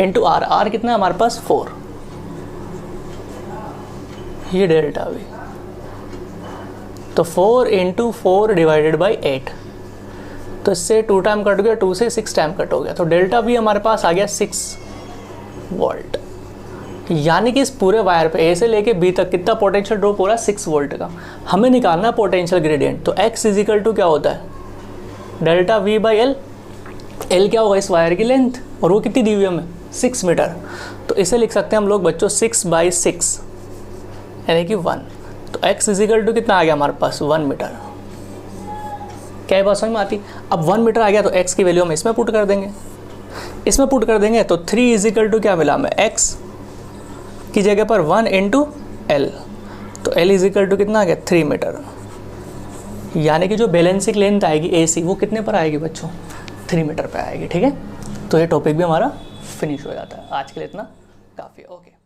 इनटू R, R कितना है हमारे पास 4, ये डेल्टा V। तो 4 × 4 / 8, तो इससे 2 टाइम कट गया, 2 से 6 टाइम कट हो गया, तो डेल्टा V हमारे पास आ गया 6 वोल्ट। यानी कि इस पूरे वायर पे A से लेके B तक कितना पोटेंशियल ड्रॉप हो रहा है, 6 वोल्ट का। हमें निकालना है पोटेंशियल ग्रेडियंट। तो X = क्या होता है, डेल्टा V/L। L क्या होगा, इस वायर की लेंथ, और वो कितनी दी हुई है हमें, 6 मीटर। तो इसे लिख सकते हैं हम लोग बच्चों 6/6 यानी कि 1। तो X = कितना आ गया हमारे पास, 1 मीटर। क्या ये बात समझ में आती। अब 1 मीटर आ गया तो X की वैल्यू हम इसमें पुट कर देंगे, इसमें पुट कर देंगे तो 3 = क्या मिला हमें, X की जगह पर 1 × L, तो L = कितना आ गया, 3 मीटर। यानी कि जो बैलेंसिंग लेंथ आएगी AC वो कितने पर आएगी बच्चों, 3 मीटर पे आएगी, ठीक है। तो ये टॉपिक भी हमारा फिनिश हो जाता है। आज के लिए इतना काफ़ी, ओके।